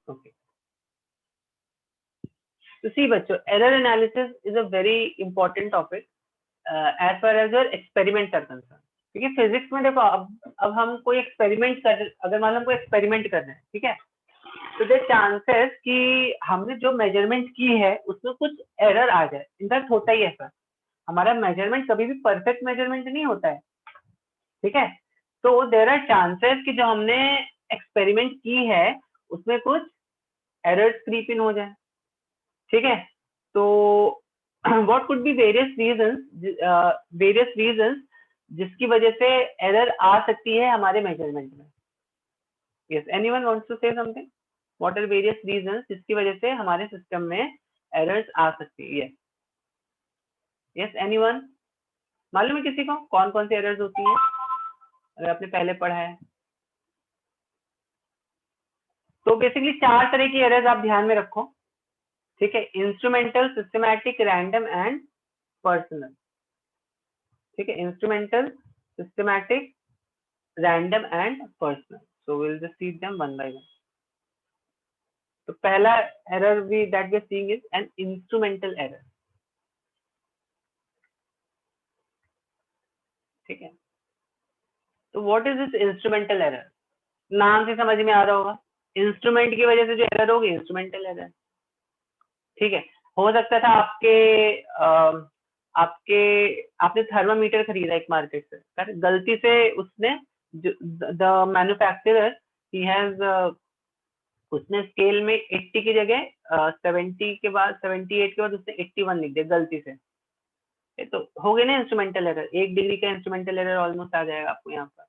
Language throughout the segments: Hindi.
ओके, तो सी बच्चों, error analysis is a very important topic as far as your experiment are concern. क्योंकि फिजिक्स में देखो, अब हम कोई एक्सपेरिमेंट कर, अगर मान लो हम कोई एक्सपेरिमेंट कर रहे हैं, ठीक है, तो देयर चांसेस कि हमने जो मेजरमेंट की है उसमें कुछ एरर आ जाए। इनफैक्ट होता ही ऐसा, हमारा मेजरमेंट कभी भी परफेक्ट मेजरमेंट नहीं होता है, ठीक है। तो देयर आर चांसेस कि जो हमने एक्सपेरिमेंट की है उसमें कुछ एरर्स क्रीप इन हो जाए, ठीक है। तो what could be various reasons जिसकी वजह से एरर आ सकती है हमारे मेजरमेंट में। Yes, anyone wants to say something? What are various reasons जिसकी वजह से हमारे सिस्टम में एरर्स आ सकती है? Yes, anyone? मालूम है किसी को कौन कौन सी एरर्स होती हैं, अगर आपने पहले पढ़ा है? तो बेसिकली 4 तरह की एरर्स आप ध्यान में रखो, ठीक है। Instrumental, systematic, random and personal, ठीक है। Instrumental, systematic, random and personal. So will just see them one by one. तो पहला error we that we are seeing is an instrumental error, ठीक है। तो what is this instrumental error? नाम से समझ में आ रहा होगा, इंस्ट्रूमेंट की वजह से जो एरर होगी इंस्ट्रूमेंटल एरर, ठीक है। हो सकता था आपके आपने थर्मामीटर खरीदा एक मार्केट से, गलती से उसने, द मैन्युफैक्चरर ही हैज, उसने स्केल में 80 की जगह 70 के बाद 78 के बाद उसने 81 लिख दिया गलती से। तो हो गया ना इंस्ट्रूमेंटल एरर, 1 डिग्री का इंस्ट्रूमेंटल एरर ऑलमोस्ट आ जाएगा आपको यहाँ पर,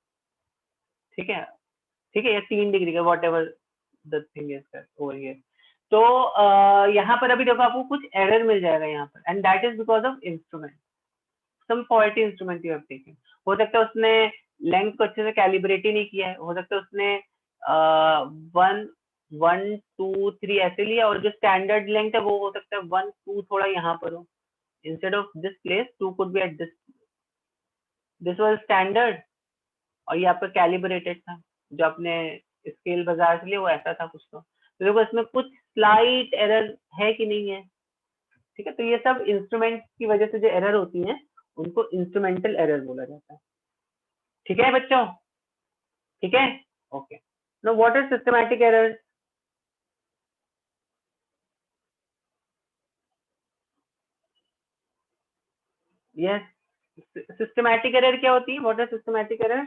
ठीक है, ठीक है, या 3 डिग्री का, what ever the thing is over here. तो यहाँ पर अभी देखो आपको कुछ एरर मिल जाएगा यहाँ पर, and that is because of instrument, some faulty instrument you have taken. हो सकता है उसने लेंथ को अच्छे से कैलिब्रेट ही नहीं किया है, हो सकता है उसने 1 1 2 3 ऐसे लिया, और जो स्टैंडर्ड लेंथ है वो हो सकता है 1 2 थोड़ा यहाँ पर हो, instead of this place 2 could be at this was standard, और ये आपका कैलिब्रेटेड था, जो आपने स्केल बाजार से लिया वो ऐसा था कुछ। तो देखो इसमें कुछ स्लाइट एरर है कि नहीं है, ठीक है। तो ये सब इंस्ट्रूमेंट की वजह से जो एरर होती है उनको इंस्ट्रूमेंटल एरर बोला जाता है, ठीक है बच्चों, ठीक है, okay. Now what is systematic error? Yes, systematic error क्या होती है? What is systematic error?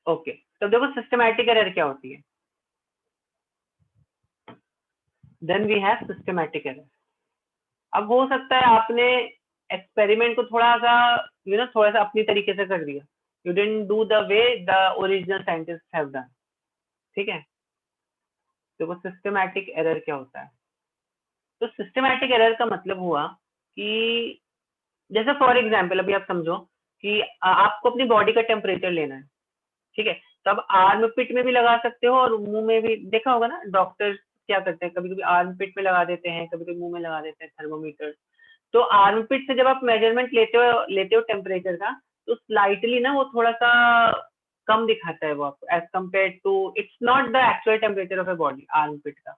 Okay, तो देखो सिस्टमैटिक एरर क्या होती है, then we have systematic error. अब हो सकता है आपने एक्सपेरिमेंट को थोड़ा सा थोड़ा सा अपनी तरीके से कर दिया, you didn't do the way the original scientist have done, ठीक है। देखो सिस्टमैटिक एरर क्या होता है? तो सिस्टमैटिक एरर का मतलब हुआ कि जैसे फॉर एग्जांपल अभी आप समझो कि आपको अपनी बॉडी का टेम्परेचर लेना है, ठीक है। तो अब आर्म पिट में भी लगा सकते हो और मुंह में भी, देखा होगा ना डॉक्टर क्या करते हैं, कभी कभी आर्म पिट में लगा देते हैं, कभी कभी मुंह में लगा देते हैं थर्मोमीटर। तो आर्म पिट से जब आप मेजरमेंट लेते हो टेम्परेचर का, तो स्लाइटली ना वो थोड़ा सा कम दिखाता है वो आपको, as compare to, its not the actual temperature of a body, armpit का।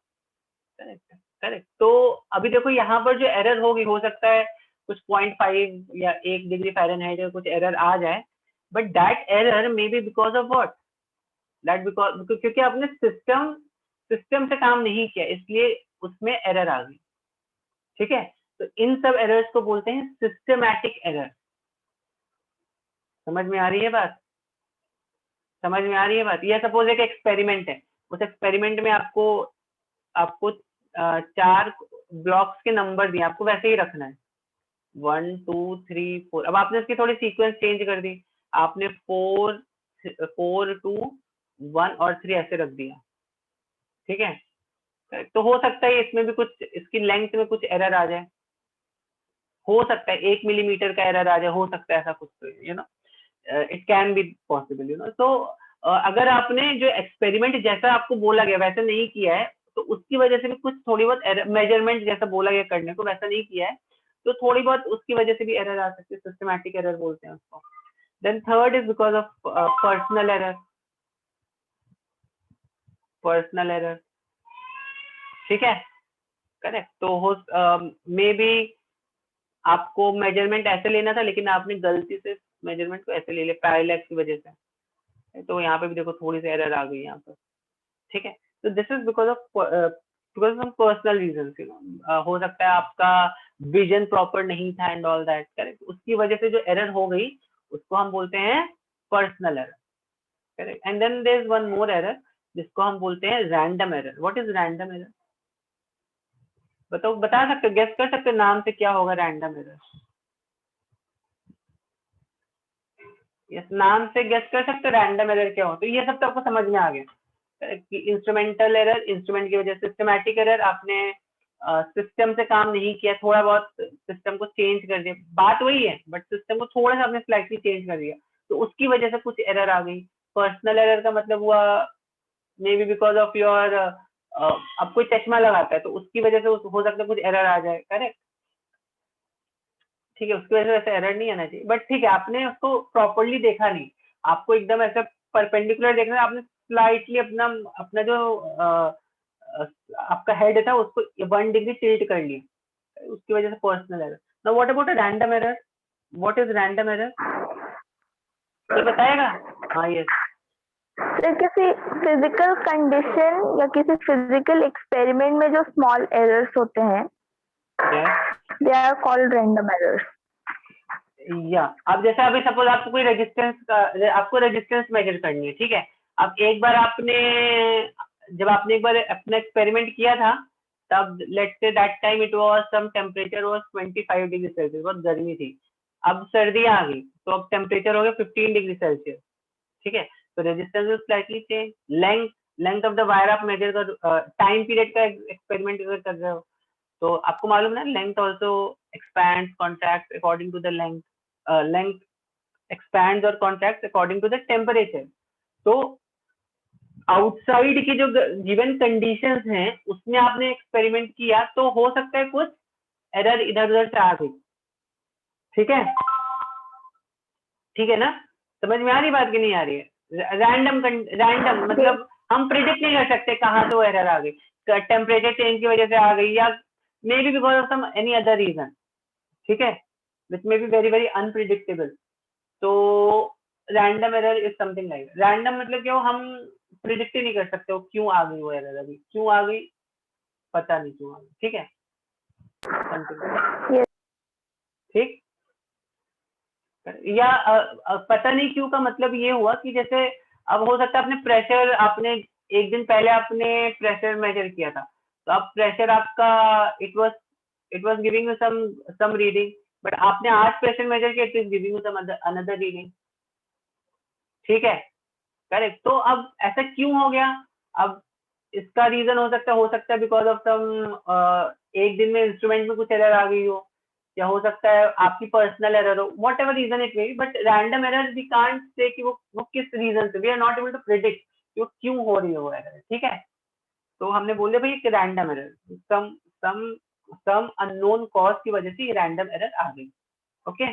Correct, correct. तो अभी देखो यहाँ पर जो एरर होगी, हो सकता है कुछ 0.5 या 1 डिग्री फ़ारेनहाइट का कुछ एरर आ जाए, but that error may be because of what, that because, क्योंकि आपने सिस्टम सिस्टम से काम नहीं किया इसलिए उसमें एरर आ गई, ठीक है। तो इन सब एरर्स को बोलते हैं सिस्टमैटिक एरर। समझ में आ रही है बात? समझ में आ रही है बात? ये सपोज एक एक्सपेरिमेंट है, उस एक्सपेरिमेंट में आपको आपको 4 ब्लॉक्स के नंबर दिए, आपको वैसे ही रखना है 1 2 3 4। अब आपने इसकी थोड़ी सीक्वेंस चेंज कर दी, आपने 4 4 2 1 और 3 ऐसे रख दिया, ठीक है। तो हो सकता है इसमें भी कुछ, इसकी लेंथ में कुछ एरर आ जाए, हो सकता है 1 मिलीमीटर का एरर आ जाए, हो सकता है ऐसा कुछ, इट कैन बी पॉसिबल, तो अगर आपने जो एक्सपेरिमेंट जैसा आपको बोला गया वैसे नहीं किया है, तो उसकी वजह से भी कुछ थोड़ी बहुत मेजरमेंट जैसा बोला गया करने को वैसा नहीं किया है, तो थोड़ी बहुत उसकी वजह से भी एरर आ सकती है, सिस्टमैटिक एरर बोलते हैं उसको। Then third is because of personal error, personal error, ठीक है, करेक्ट। तो हो मे बी आपको मेजरमेंट ऐसे लेना था लेकिन आपने गलती से मेजरमेंट को ऐसे ले लिया पैरेलैक्स की वजह से, तो यहाँ पे भी देखो थोड़ी सी एरर आ गई यहाँ पर, ठीक है। तो this is because of personal reason, हो सकता है आपका विजन प्रॉपर नहीं था एंड ऑल दैट, करेक्ट, उसकी वजह से जो एरर हो गई उसको हम बोलते हैं personal error, correct. And then there is one more error जिसको हम बोलते हैं random error. What is random error? बताओ, बता सकते हो, गेस कर सकते हो नाम से क्या होगा रैंडम एरर? यस, नाम से गेस कर सकते हो रैंडम एरर क्या हो? तो ये सब तो आपको समझ में आ गया कि इंस्ट्रूमेंटल एरर, इंस्ट्रूमेंट की वजह से, सिस्टमैटिक एरर, आपने सिस्टम से काम नहीं किया, थोड़ा बहुत सिस्टम को चेंज कर दिया, बात वही है बट सिस्टम को थोड़ा सा आपने स्लाइटली चेंज कर दिया, तो उसकी वजह से कुछ एरर आ गई। पर्सनल एरर का मतलब हुआ may be because of your, अब कोई चश्मा लगाता है तो उसकी वजह से हो सकता है कुछ एरर आ जाए, करेक्ट, ठीक है, उसकी वजह से ऐसा एरर नहीं आना चाहिए, बट ठीक है, आपने उसको प्रॉपरली देखा नहीं, आपको एकदम ऐसा परपेंडिकुलर देखना है, आपने स्लाइटली अपना अपना जो आपका हेड था उसको 1 डिग्री टिल्ट कर लिया, उसकी वजह से personal error. Now what about a random error? What is random error, कोई बताएगा? हाँ, यस, सर किसी फिजिकल कंडीशन या किसी फिजिकल एक्सपेरिमेंट में जो स्मॉल एरर्स होते हैं yes, they are called random errors. या अब जैसे अभी सपोज आपको कोई रेजिस्टेंस का, आपको रेजिस्टेंस मेजर करनी है, ठीक है, अब एक बार आपने, जब आपने एक बार अपना एक्सपेरिमेंट किया था, तब let's say that time it was some temperature was 25 degree Celsius, बहुत गर्मी थी, अब सर्दियां आ गई तो अब टेम्परेचर हो गया 15 डिग्री सेल्सियस, ठीक है, तो resistance is slightly change, length, length of the wire आप मेजर कर, टाइम पीरियड का एक्सपेरिमेंट कर रहे हो, तो आपको मालूम है length also expand contract according to the length, length expand और contract according to the temperature. तो आउटसाइड की जो गिवन कंडीशंस हैं उसमें आपने एक्सपेरिमेंट किया तो हो सकता है कुछ एरर इधर उधर से आ गई, ठीक है, ठीक है ना, समझ में आ रही बात की नहीं आ रही है? रैंडम, रैंडम मतलब हम प्रिडिक्ट नहीं कर सकते कहाँ से वो एरर आ गई, टेम्परेचर चेंज की वजह से आ गई या may be because of some any other reason, ठीक है, which maybe very very unpredictable. तो random error is something like, random मतलब क्या, हम प्रिडिक्ट ही नहीं कर सकते वो क्यों आ गई, वो एरर अभी क्यों आ गई पता नहीं क्यों आ गई, ठीक है, समथिंग, ठीक, या पता नहीं क्यों का मतलब ये हुआ कि जैसे अब हो सकता है आपने प्रेशर, आपने एक दिन पहले आपने प्रेशर मेजर किया था, तो अब प्रेशर आपका it was giving some reading, but आपने आज प्रेशर मेजर किया, it is giving some another reading, ठीक है, करेक्ट। तो अब ऐसा क्यों हो गया? अब इसका रीजन हो सकता है बिकॉज ऑफ सम, एक दिन में इंस्ट्रूमेंट में कुछ एरर आ गई हो, या हो सकता है आपकी पर्सनल एरर हो, whatever reason it may be, but random error we can't say कि वो किस रीजन से, we are not able to predict कि वो क्यों हो रही है वो एरर, ठीक है, तो हमने बोले भाई कि रैंडम एरर, सम सम सम अननोन कॉज की वजह से ये रैंडम एरर आ गई, ओके।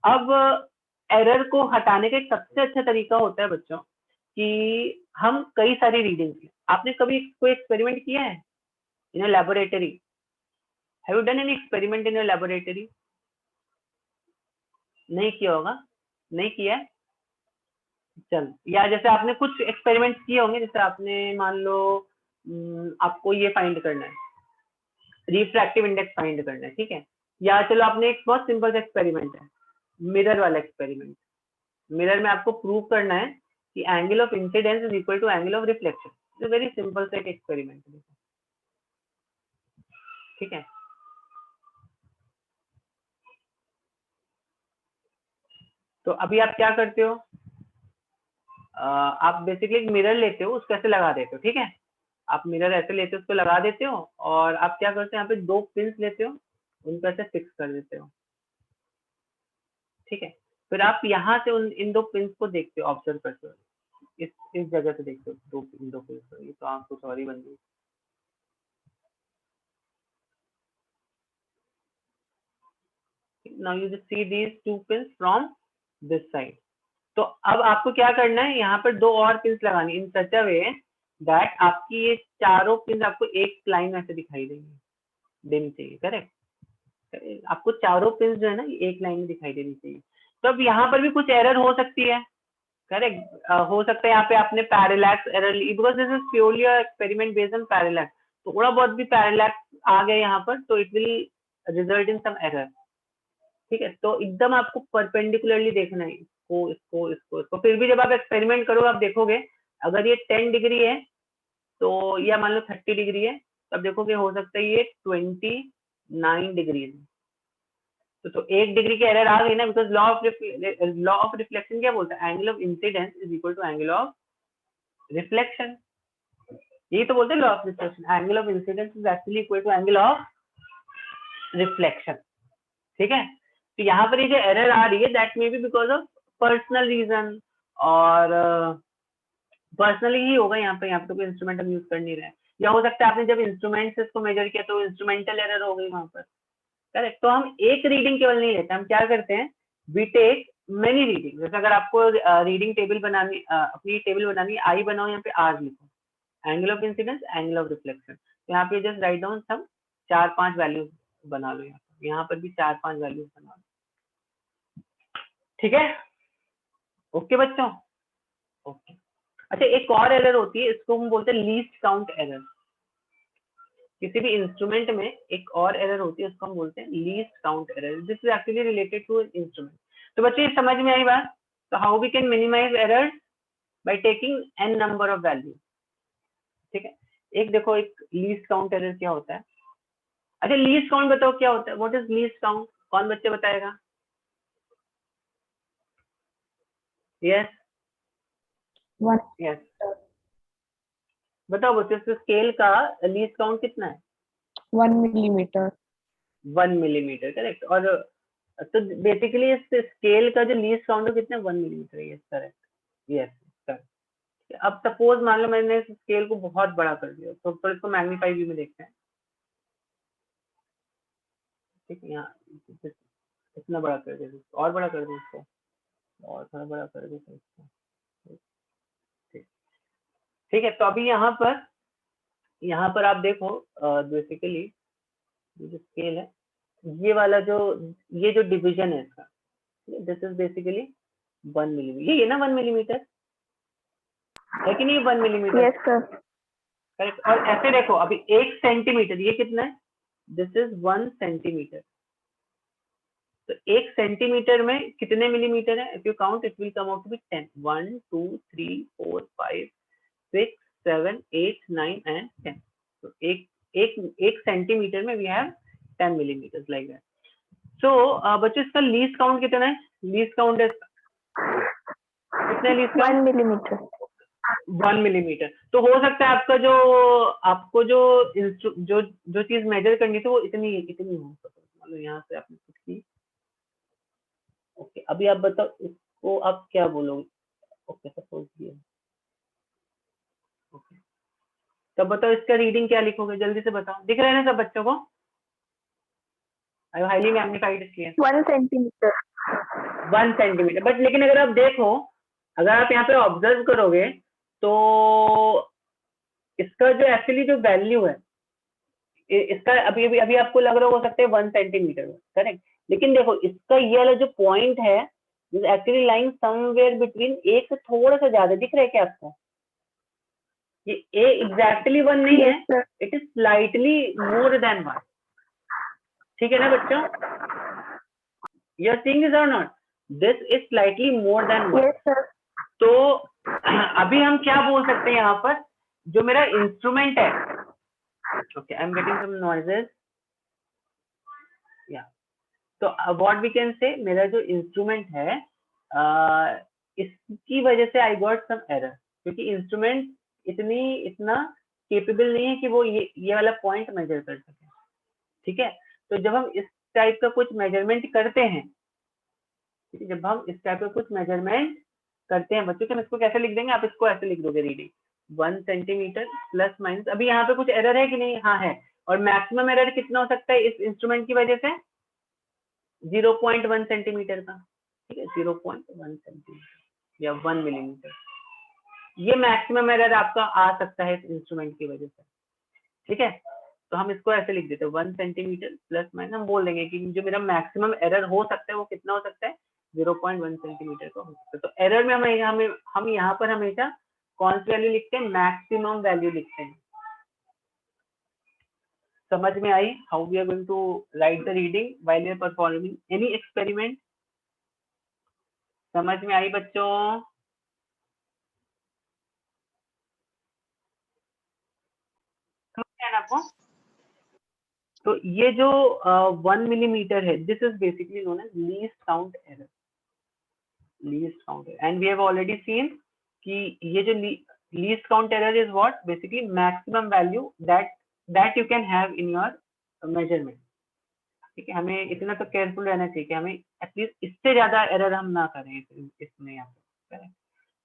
अब एरर को हटाने का एक सबसे अच्छा तरीका होता है बच्चों कि हम कई सारी रीडिंग्स लें। आपने कभी कोई एक्सपेरिमेंट किया है in a laboratory? Have you done any experiment in a laboratory? नहीं किया होगा, नहीं किया है, चल, या जैसे आपने कुछ एक्सपेरिमेंट किए होंगे, जैसे आपने मान लो आपको ये फाइंड करना है, रिफ्रैक्टिव इंडेक्स फाइंड करना है, ठीक है, या चलो आपने एक बहुत सिंपल सा एक्सपेरिमेंट है, मिरर वाला एक्सपेरिमेंट, मिरर में आपको प्रूव करना है कि angle of incidence is equal to angle of reflection, very simple सा एक एक्सपेरिमेंट है, ठीक है। तो अभी आप क्या करते हो, आप बेसिकली एक मिरर लेते हो, उसको ऐसे लगा देते हो, ठीक है, आप मिरर ऐसे लेते हो, उसको लगा देते हो, और आप क्या करते हो, यहाँ पे 2 पिंस लेते हो, उनको ऐसे फिक्स कर देते हो, ठीक है, फिर आप यहाँ से इन 2 पिंस को देखते हो, ऑब्जर्व करते हो, इस जगह से देखते हो, इन दो पिंस को, ये तो आपको सॉरी बन गई, now you just see these two pins from this side. तो अब आपको क्या करना है, यहाँ पर 2 और पिन्स लगानी इन सच अ वे दैट आपकी ये चारों पिन्स आपको एक लाइन में से दिखाई देंगी, देनी चाहिए। करेक्ट, आपको चारों पिन्स जो है ना एक लाइन में दिखाई देनी चाहिए। तो अब यहाँ पर भी कुछ एरर हो सकती है। करेक्ट, हो सकता है यहाँ पे आपने पैरेलैक्स एरर ली, because this is purely experiment based on parallax. थोड़ा बहुत भी पैरेलैक्स आ गया यहाँ पर तो it will result in some error. ठीक है, तो एकदम आपको परपेंडिकुलरली देखना है इसको इसको इसको इसको। फिर भी जब आप एक्सपेरिमेंट करोगे आप देखोगे अगर ये 10 डिग्री है तो, या मान लो 30 डिग्री है, तब देखोगे हो सकता है ये 29 डिग्री है। तो 1 डिग्री की एरर आ गई ना, बिकॉज लॉ ऑफ रिफ्लेक्शन क्या बोलता है, angle of incidence is equal to angle of reflection. यही तो बोलते हैं law of reflection, angle of incidence is actually equal to angle of reflection. ठीक है, तो यहाँ पर ये जो एरर आ रही है that may B because of personal reason, और पर्सनली ही होगा यहाँ पे कोई इंस्ट्रूमेंट हम यूज कर नहीं रहे हैं, या हो सकता है आपने जब इंस्ट्रूमेंट से इसको मेजर किया तो इंस्ट्रूमेंटल एरर हो गई वहां पर। करेक्ट, तो हम एक रीडिंग केवल नहीं लेते, हम क्या करते हैं, वी टेक मेनी रीडिंग। जैसे अगर आपको रीडिंग टेबल बनानी, अपनी टेबल बनानी, आई बनाओ, यहाँ पे आर लिखो, angle of incidence, angle of reflection. यहाँ पे just write down some 4-5 values बना लो, यहाँ पर भी 4-5 वैल्यूज बना लो। ठीक है, ओके बच्चों, ओके। अच्छा, एक और एरर होती है, इसको हम बोलते हैं लीस्ट काउंट एरर। किसी भी इंस्ट्रूमेंट में एक और एरर होती है, उसको हम बोलते हैं least count error. This is actually related to instrument. तो बच्चों ये समझ में आई बात? तो how we can minimise errors by taking an number of value. ठीक है, एक देखो, एक लीस्ट काउंट एरर क्या होता है। अच्छा, लीस्ट काउंट बताओ क्या होता है, व्हाट इज लीस्ट काउंट, कौन बच्चे बताएगा? यस यस, बताओ बच्चों, स्केल का लीस्ट काउंट कितना है? 1 मिलीमीटर। 1 millimetre, correct. और तो बेसिकली इस स्केल का जो लीस्ट काउंट है कितना, 1 millimetre. Yes correct, yes correct. अब सपोज मान लो मैंने इस स्केल को बहुत बड़ा कर दिया, तो इसको मैग्नीफाई व्यू में देखते हैं। ठीक है, यहाँ इतना बड़ा कर दे, और बड़ा कर दे इसको, और थोड़ा बड़ा कर दे इसको। ठीक है, तो अभी यहाँ पर आप देखो, बेसिकली जो स्केल है, ये वाला ये जो डिवीजन है इसका, दिस इज बेसिकली 1 मिलीमीटर। ये ना 1 मिलीमीटर है कि नहीं, 1 मिलीमीटर? Yes sir. करेक्ट। और ऐसे देखो, अभी 1 सेंटीमीटर ये कितना है, दिस इज 1 सेंटीमीटर। तो 1 सेंटीमीटर में कितने मिलीमीटर है, if you count it will come out to be 10। 1 2 3 4 5 6 7 8 9 and 10। तो एक सेंटीमीटर में we have 10 millimetre like that. So बच्चों, इसका लीस्ट काउंट कितना है? लीस्ट काउंट है कितना, लीस्ट 1 काउंट मिलीमीटर। 1 मिलीमीटर। तो हो सकता है आपको जो चीज मेजर करनी थी वो इतनी हो सकती, मतलब यहाँ से आपने कुछ की। ओके, अभी आप बताओ इसको आप क्या बोलोगे? ओके, सपोज ये, ओके, तब बताओ इसका रीडिंग क्या लिखोगे, जल्दी से बताओ। दिख रहा है ना सब बच्चों को? आई हाईली मैग्नीफाइड इसलिए 1 सेंटीमीटर। 1 सेंटीमीटर। बट लेकिन अगर आप देखो, अगर आप यहाँ पे ऑब्जर्व करोगे तो इसका जो एक्चुअली जो वैल्यू है, इसका अभी आपको लग रहा हो सकता है 1 सेंटीमीटर, करेक्ट। लेकिन देखो, इसका ये वाला जो पॉइंट है एक्चुअली लाइंग समवेयर बिटवीन, एक से थोड़ा सा ज्यादा दिख रहा है क्या आपको? ये एग्जैक्टली 1 नहीं है, it is slightly more than 1। ठीक है ना बच्चों? यू आर सीइंग दिस और not? This is slightly more than 1। Yes sir. तो अभी हम क्या बोल सकते हैं यहाँ पर, जो मेरा इंस्ट्रूमेंट है, okay, I am getting some noises, या तो व्हाट वी कैन से, मेरा जो इंस्ट्रूमेंट है इसकी वजह से आई गॉट सम एरर, क्योंकि इंस्ट्रूमेंट इतना केपेबल नहीं है कि वो ये वाला पॉइंट मेजर कर सके। ठीक है, तो जब हम इस टाइप का कुछ मेजरमेंट करते हैं, जब हम इस टाइप का कुछ मेजरमेंट करते हैं बच्चों, तो हम इसको कैसे लिख देंगे, आप इसको ऐसे लिख दोगे, रीडिंग 1 सेंटीमीटर प्लस माइनस। अभी यहाँ पे कुछ एरर है कि नहीं? हाँ है। और मैक्सिमम एरर कितना हो सकता है इस इंस्ट्रूमेंट की वजह से? 0.1 सेंटीमीटर का, ठीक है, 0.1 सेंटीमीटर या 1 मिलीमीटर, ये मैक्सिमम एरर आपका आ सकता है इस इंस्ट्रूमेंट की वजह से, ठीक है। तो हम इसको ऐसे लिख देते हैं 1 सेंटीमीटर प्लस माइनस, हम बोल देंगे कि जो मेरा मैक्सिमम एरर हो सकता है वो कितना हो सकता है, 0.1 सेंटीमीटर का हो सकता है। तो एरर में हम यहाँ पर हमेशा कौन सी वैल्यू लिखते हैं, मैक्सिमम वैल्यू लिखते हैं। समझ में आई how we are going to write the reading while you are performing any experiment? समझ में आई बच्चों? समझ में आया ना आपको? तो ये जो 1 मिलीमीटर है, this is basically known as least count error, least count error, and we have already seen कि ये जो least count error is what, basically maximum value that you can have in your measurement, ठीक है। हमें इतना तो केयरफुल रहना चाहिए कि हमें एटलीस्ट इससे ज्यादा एरर हम ना करें इसमें यहाँ पे।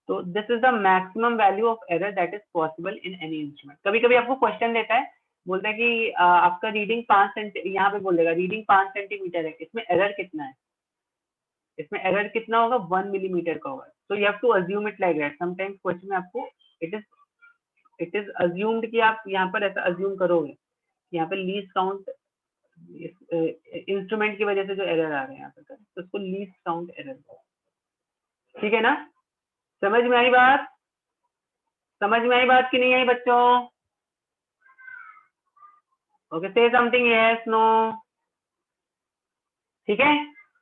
तो this is the maximum value of error that is possible in any instrument. कभी कभी आपको क्वेश्चन देता है, बोलता है कि आपका रीडिंग 5 सेंटी, यहाँ पे बोलेगा रीडिंग 5 सेंटीमीटर है, इसमें एरर कितना है, इसमें एरर कितना होगा, 1 मिलीमीटर का होगा। तो you have to assume it like that. Sometimes question में आपको इट इज अज्यूम्ड कि आप यहाँ पर ऐसा अज्यूम करोगे कि यहाँ पे लीस्ट काउंट इंस्ट्रूमेंट की वजह से जो एरर आ रहे हैं यहाँ पे, तो उसको लीस्ट काउंट एरर, ठीक है ना। समझ में आई बात? समझ में आई बात कि नहीं आई बच्चों? ओके, से समथिंग, यस नो, ठीक है।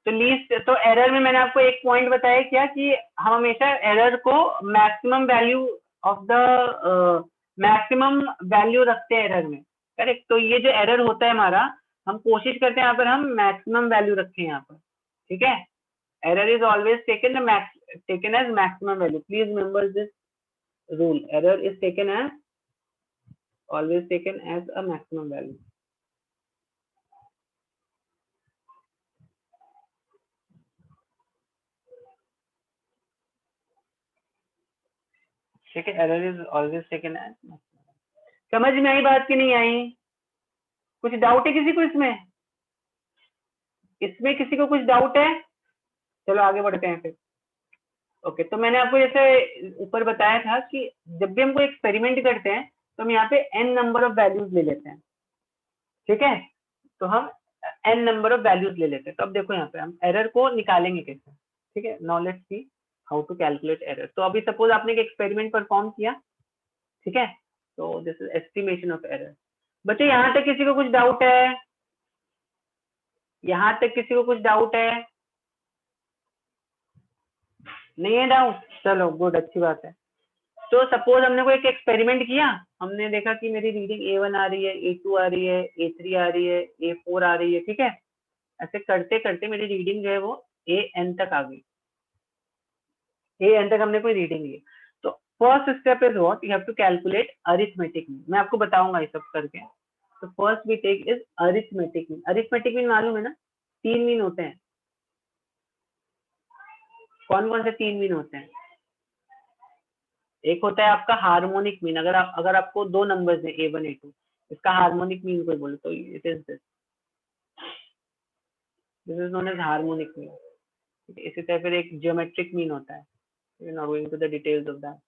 तो लीस्ट, तो एरर में मैंने आपको एक पॉइंट बताया क्या, कि हम हमेशा एरर को maximum value of the maximum value रखते हैं एरर में, करेक्ट। तो ये जो एरर होता है हमारा, हम कोशिश करते हैं यहाँ पर हम मैक्सिमम वैल्यू रखें यहाँ पर, ठीक है। Error is always taken as maximum value, please remember this rule. Error is taken as always taken as a maximum value. ठीक है, error is always taken as maximum. समझ में आई बात कि नहीं आई? कुछ डाउट है किसी को इसमें? इसमें किसी को कुछ डाउट है? चलो आगे बढ़ते हैं फिर। ओके, तो मैंने आपको जैसे ऊपर बताया था कि जब भी हम कोई एक्सपेरिमेंट करते हैं तो हम यहाँ पे n नंबर ऑफ वैल्यूज ले लेते हैं, ठीक है। तो हम n नंबर ऑफ वैल्यूज ले लेते हैं। तो अब देखो यहाँ पे हम एरर को निकालेंगे कैसे, ठीक है। Now let's see how to calculate error. तो अभी सपोज आपने एक एक्सपेरिमेंट परफॉर्म किया, ठीक है। तो this is estimation of error. बच्चों यहाँ तक किसी को कुछ डाउट है? यहाँ तक किसी को कुछ डाउट है? नहीं है डाउट? चलो गुड, अच्छी बात है। तो सपोज हमने कोई एक एक्सपेरिमेंट किया, हमने देखा कि मेरी रीडिंग A1 आ रही है, A2 आ रही है, A3 आ रही है, A4 आ रही है, ठीक है। ऐसे करते करते मेरी रीडिंग जो है वो AN तक आ गई, AN तक हमने कोई रीडिंग ली। तो first step is what, you have to calculate arithmetic mean. मैं आपको बताऊंगा ये सब करके। तो first we take is arithmetic mean. Arithmetic mean मालूम है ना, 3 मीन होते हैं। कौन कौन से 3 मीन होते हैं? एक होता है आपका हार्मोनिक मीन। अगर आपको 2 नंबर्स हैं A1 A2, इसका हार्मोनिक मीन कोई बोले तो it is this is known as harmonic mean. इसी तरह फिर एक ज्योमेट्रिक मीन होता है, not going to the details of that.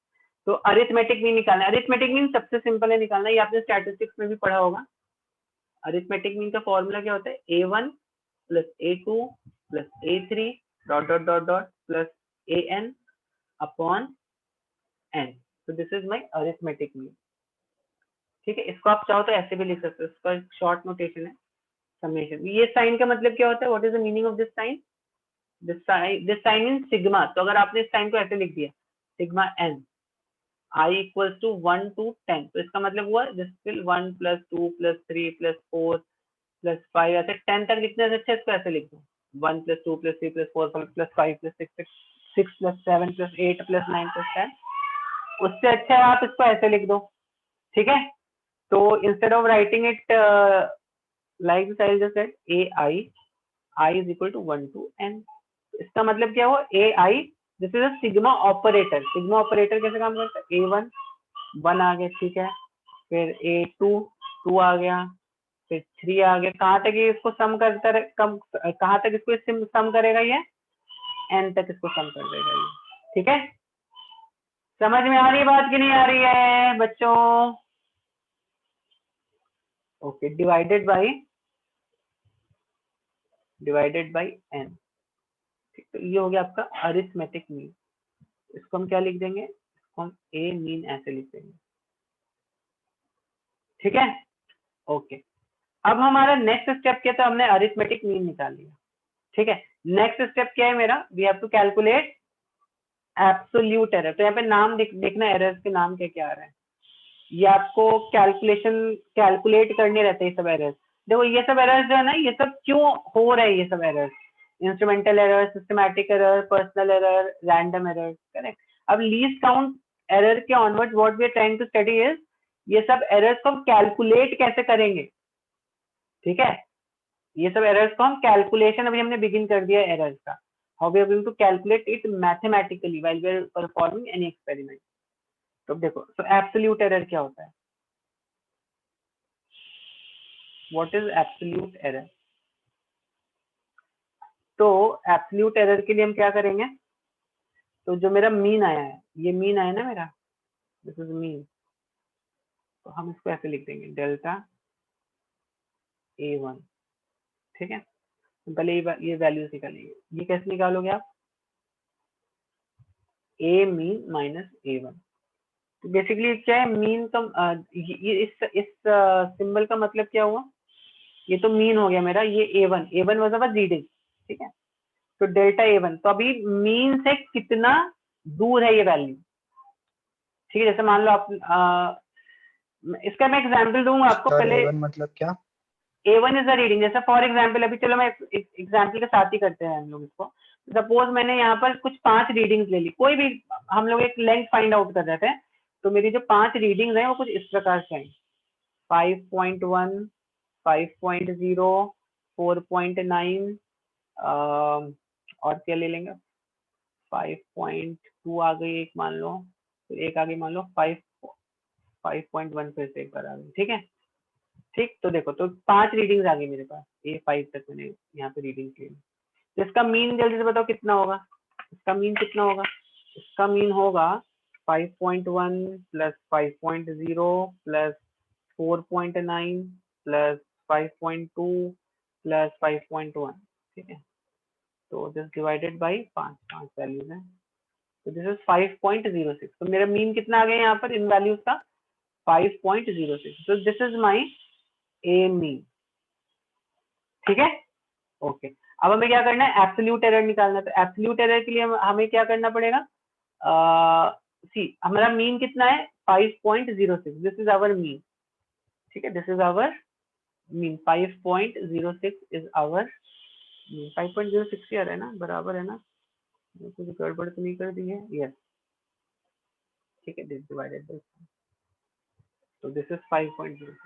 तो अरिथमेटिक मीन निकालना है। अरिथमेटिक मीन सबसे सिंपल है निकालना, ये आपने स्टैटिस्टिक्स में भी पढ़ा होगा। अरिथमेटिक मीन का फॉर्मूला क्या होता है, A1 plus A2 plus A3 dot dot dot dot plus AN upon N। तो this is my arithmetic mean, ठीक है। इसको आप चाहो तो ऐसे भी लिख सकते हो, इसका शॉर्ट नोटेशन है समेशन। ये साइन का मतलब क्या होता है, what is the meaning of this sign? This sign mean sigma. तो अगर आपने इस साइन को ऐसे लिख दिया, sigma N I equals to 1 to 10, तो इसका मतलब हुआ जिसके 1 प्लस 2 प्लस 3 प्लस 4 प्लस 5 ऐसे 10 तक लिखने से अच्छा इसको ऐसे लिख दो, 1 plus 2 plus 3 plus 4 plus 5 plus 6 plus 7 plus 8 plus 9 plus 10। उससे अच्छा है आप इसको ऐसे लिख दो, ठीक है। तो instead of writing it like this, I will just set I is equal to 1 to N। इसका मतलब क्या हुआ, AI this is a sigma operator. Sigma operator कैसे काम करता है, A1 1 आ गया, ठीक है। फिर A2 2 आ गया, फिर 3 आ गया, कहाँ तक ये इसको सम करता रहे, कम कहाँ तक इसको सम करेगा ये, n तक इसको सम कर देगा ये। ठीक है, समझ में आ रही है बात कि नहीं आ रही है बच्चों? Okay, divided by n। ठीक, तो ये हो गया आपका अरिथमेटिक मीन। इसको हम क्या लिख देंगे, इसको हम ए मीन ऐसे लिख देंगे। ठीक है, ओके। अब हमारा नेक्स्ट स्टेप क्या था, हमने अरिथमेटिक मीन निकाल लिया। ठीक है, नेक्स्ट स्टेप क्या है मेरा, we have to calculate absolute error. तो यहाँ पे नाम देखना, एरर्स के नाम क्या क्या आ रहे हैं, ये आपको कैलकुलेट करने रहते हैं ये सब एरर्स। देखो ये सब एरर्स जो है ना, ये सब क्यों हो रहे हैं, ये सब errors, instrumental error, systematic error, personal error, random error, correct. अब लीस्ट काउंट एरर के onward what we are trying to study is, ये सब एरर्स को हम कैलकुलेट कैसे करेंगे। ठीक है, ये सब एरर्स को हम कैलकुलेशन अभी हमने बिगिन कर दिया एरर्स का, how we are going to calculate it mathematically while we are performing any experiment. तो देखो, तो एब्सोल्यूट एरर क्या होता है, व्हाट इज एब्सोल्यूट एरर? तो एब्सोल्यूट एरर के लिए हम क्या करेंगे, तो जो मेरा मीन आया है, ये मीन आया ना मेरा, दिस इज मीन, तो हम इसको ऐसे लिख देंगे डेल्टा A1। ठीक है, तो पहले ये वैल्यूज निकालेंगे, ये कैसे निकालोगे आप, ए मीन माइनस A1। तो बेसिकली क्या है मीन का, ये इस सिंबल का मतलब क्या हुआ, ये तो मीन हो गया मेरा, ये A1 वाज अवर रीडिंग। ठीक है, तो डेल्टा A1, तो अभी मीन से कितना दूर है ये वैल्यू। ठीक है, जैसे मान लो आप इसका मैं एग्जांपल दूंगा आपको सर पहले। A1 मतलब क्या? A1 इज द रीडिंग, जैसे फॉर एग्जांपल, अभी चलो मैं एग्जांपल के साथ ही करते हैं हम लोग इसको। सपोज मैंने यहाँ पर कुछ 5 रीडिंग्स ले ली, कोई भी, हम लोग एक लेंथ फाइंड आउट कर रहे थे, तो मेरी जो 5 रीडिंग्स हैं वो कुछ इस प्रकार से हैं, 5.1, 5.0, 4.9, और क्या ले लेंगे, 5.2 आ गई एक मान लो, फिर एक आ गई मान लो 5.1, फिर से एक बार आ गई। ठीक है, ठीक, तो देखो, तो 5 रीडिंग्स आ गई मेरे पास, ये 5 तक मैंने यहाँ पे रीडिंग की। तो इसका मीन जल्दी से बताओ कितना होगा, इसका मीन कितना होगा, इसका मीन होगा 5.1 प्लस 5.0 प्लस 4.9 प्लस 5.2 प्लस 5.1। ठीक है, तो दिस डिवाइडेड बाई 5 वैल्यूज है, तो दिस इज 5.06। तो मेरा मीन कितना आ गया यहाँ पर इन वैल्यूज का, 5.06। तो this is my A mean. ठीक है, ओके। अब हमें क्या करना है, एब्सोल्यूट एरर निकालना है। तो एब्सोल्यूट एरर के लिए हमें क्या करना पड़ेगा, सी हमारा मीन कितना है 5.06, दिस इज आवर मीन। ठीक है, this is our mean, 5.06 is our mean. 5.06 ही आ रहा है ना, बराबर है ना, कुछ गड़बड़ तो नहीं कर दी है, यस। ठीक है, दिस डिवाइडेड बाय, तो दिस इज 5.06।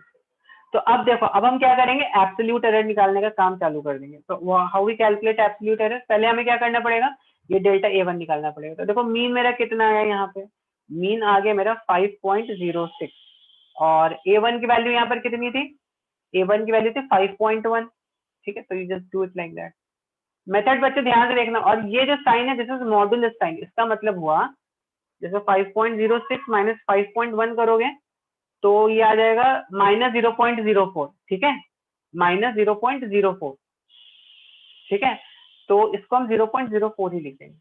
तो अब देखो, अब हम क्या करेंगे, एब्सोल्यूट एरर निकालने का काम चालू कर देंगे। तो how we calculate absolute error, पहले हमें क्या करना पड़ेगा, ये डेल्टा A1 निकालना पड़ेगा। तो देखो मीन मेरा कितना आया यहाँ पे, मीन आ गया मेरा 5.06, और A1 की वैल्यू यहाँ पर कितनी थी, A1 की वैल्यू थी 5.1। ठीक है, तो you just do it like that. Method बच्चे ध्यान से देखना, और ये जो साइन है दिस इज मॉडुलस साइन, इसका मतलब हुआ जैसे 5.06 माइनस 5.1 करोगे तो ये आ जाएगा -0.04। ठीक है, -0.04। ठीक है, तो इसको हम 0.04 ही लिखेंगे।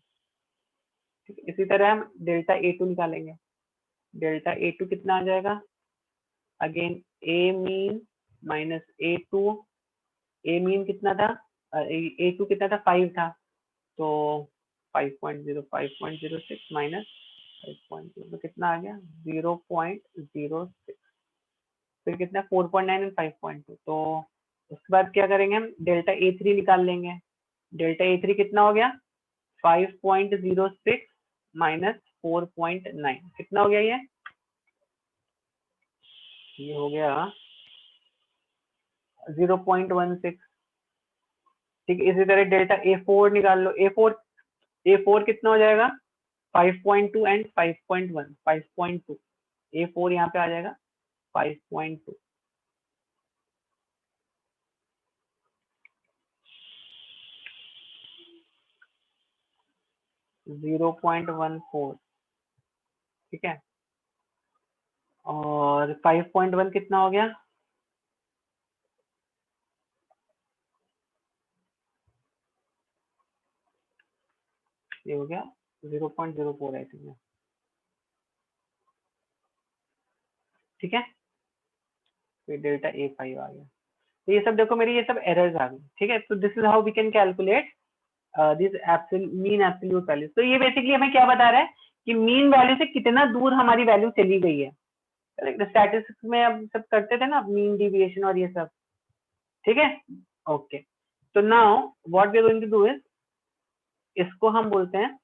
ठीक है, इसी तरह हम डेल्टा A2 निकालेंगे, डेल्टा A2 कितना आ जाएगा, again A mean minus A2, A mean कितना था, A2 कितना था, 5 था, तो 5.06 माइनस 5.0 तो कितना आ गया 0.06, फिर कितना 4.9 एंड 5.2। तो उसके बाद क्या करेंगे, हम डेल्टा A3 निकाल लेंगे। डेल्टा A3 कितना हो गया 5.06 माइनस 4.9, कितना हो गया ये हो गया 0.16। ठीक है, इसी तरह डेल्टा A4 निकाल लो, A4 कितना हो जाएगा 5.2 एंड 5.1, 5.2, A4 यहाँ पे आ जाएगा 5.2। 0.14, ठीक है, और 5.1 कितना हो गया? ये हो गया 0.04 आई थिंक, ठीक है। तो डेल्टा A5 आ गया। तो ये सब देखो मेरी ये सब एरर्स आ गई, ठीक है। तो this is how we can calculate this mean absolute value. तो ये बेसिकली हमें क्या बता रहा है कि मीन वैल्यू से कितना दूर हमारी वैल्यू चली गई है। स्टैटिस्टिक्स में अब सब करते थे ना, मीन डिविएशन और ये सब, ठीक है। ओके, तो now what we are going to do is, इसको हम बोलते हैं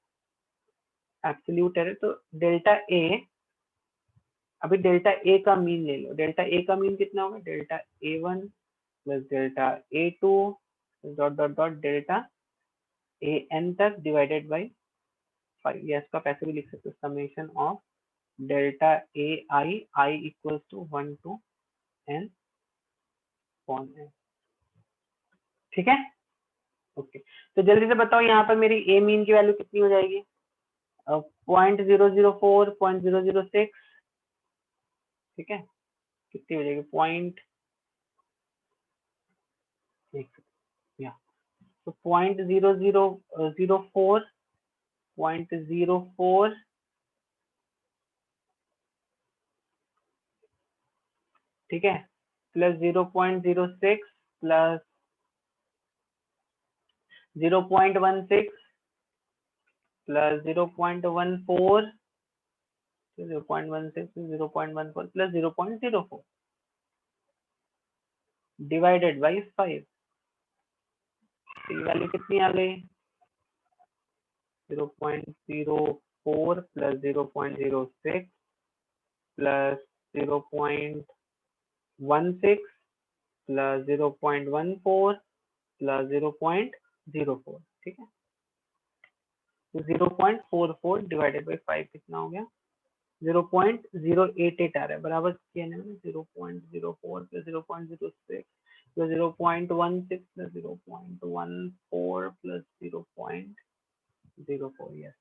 एब्सोल्यूट एरर। तो डेल्टा ए, अभी डेल्टा ए का मीन ले लो। डेल्टा ए का मीन कितना होगा? Delta A1 plus delta A2 dot dot dot delta AN तक डिवाइडेड बाई 5, या इसका पैसे भी लिख सकते हो, summation of delta I equals to 1 to n upon n, ठीक है। ओके, तो जल्दी से बताओ यहाँ पर मेरी ए मीन की वैल्यू कितनी हो जाएगी? 0.004, 0.006, ठीक है। कितनी हो जाएगी? पॉइंट, या तो 0.0004, 0.04, ठीक है, plus 0.06 plus 0.16 plus 0.14, 0.16 0.14 plus 0.04 divided by 5। Value कितनी आ गई? 0.04 प्लस 0.06 प्लस 0.16 प्लस 0.14 प्लस 0.04, ठीक है। तो 0.44 डिवाइडेड बाई 5 कितना हो गया? 0.088 आ रहा है, बराबर किया ना 0.04 plus 0.06 plus 0.16 plus 0.14 plus 0.04, yes,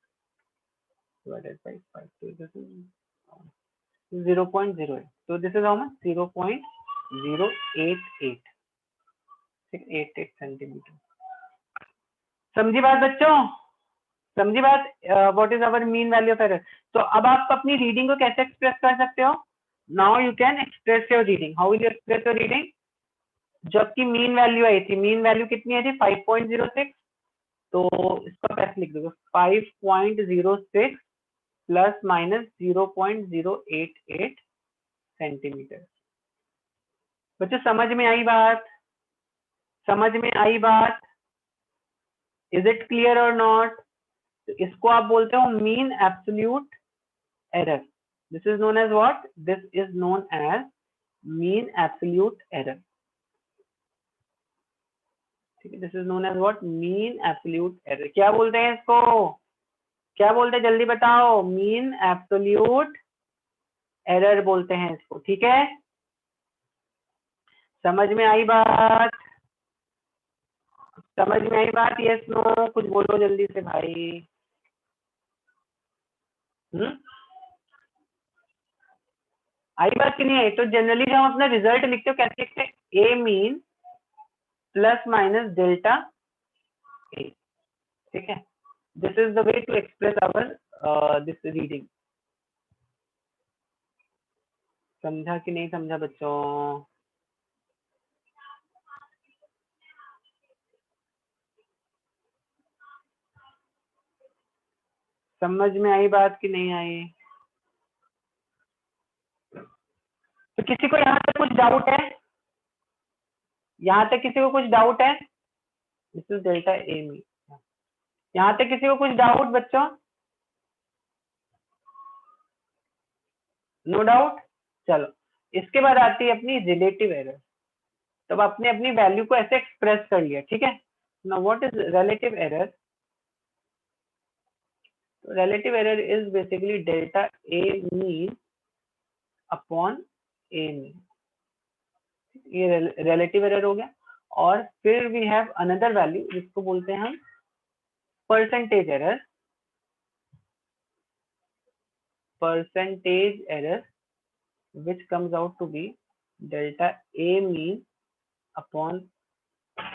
divided by 5. So this is 0.08. So this is how much? 0.088, 88 centimetre. समझी बात बच्चों? समझी बात? What is our mean value of error. तो अब आप अपनी रीडिंग को कैसे एक्सप्रेस कर सकते हो? Now you can express your reading. How will you express your reading? जो आपकी मीन वैल्यू आई थी, मीन वैल्यू कितनी आई थी? 5.06, तो इसका पैसे लिख दोगे 5.06 प्लस माइनस 0.088 सेंटीमीटर। बच्चों समझ में आई बात? समझ में आई बात? इज इट क्लियर और नॉट? तो इसको आप बोलते हो mean absolute error. This is known as what? This is known as mean absolute error, ठीक है। This is known as what? Mean absolute error. क्या बोलते हैं इसको? क्या बोलते हैं जल्दी बताओ? मीन एब्सोल्यूट एरर बोलते हैं इसको, ठीक है। समझ में आई बात? समझ में आई बात? Yes no? कुछ बोलो जल्दी से भाई। आई बात कि नहीं आई? तो जनरली जब हम अपना रिजल्ट लिखते हो कैसे लिखते हैं? A mean plus minus delta A, ठीक है। This is the way to express our this reading. समझा कि नहीं समझा बच्चों? समझ में आई बात कि नहीं आई? तो किसी को यहाँ तक कुछ डाउट है? यहाँ तक किसी को कुछ डाउट है? This is delta A mean. यहाँ तक किसी को कुछ डाउट बच्चों? No doubt. चलो, इसके बाद आती है अपनी रिलेटिव एरर। तब आपने अपनी वैल्यू को ऐसे एक्सप्रेस कर लिया, ठीक है। Now what is relative error? Relative error is basically delta A mean upon A mean. ये रिलेटिव एरर हो गया। और फिर वी हैव अनदर वैल्यू जिसको बोलते हैं हम percentage error. percentage error which comes out to be delta A mean upon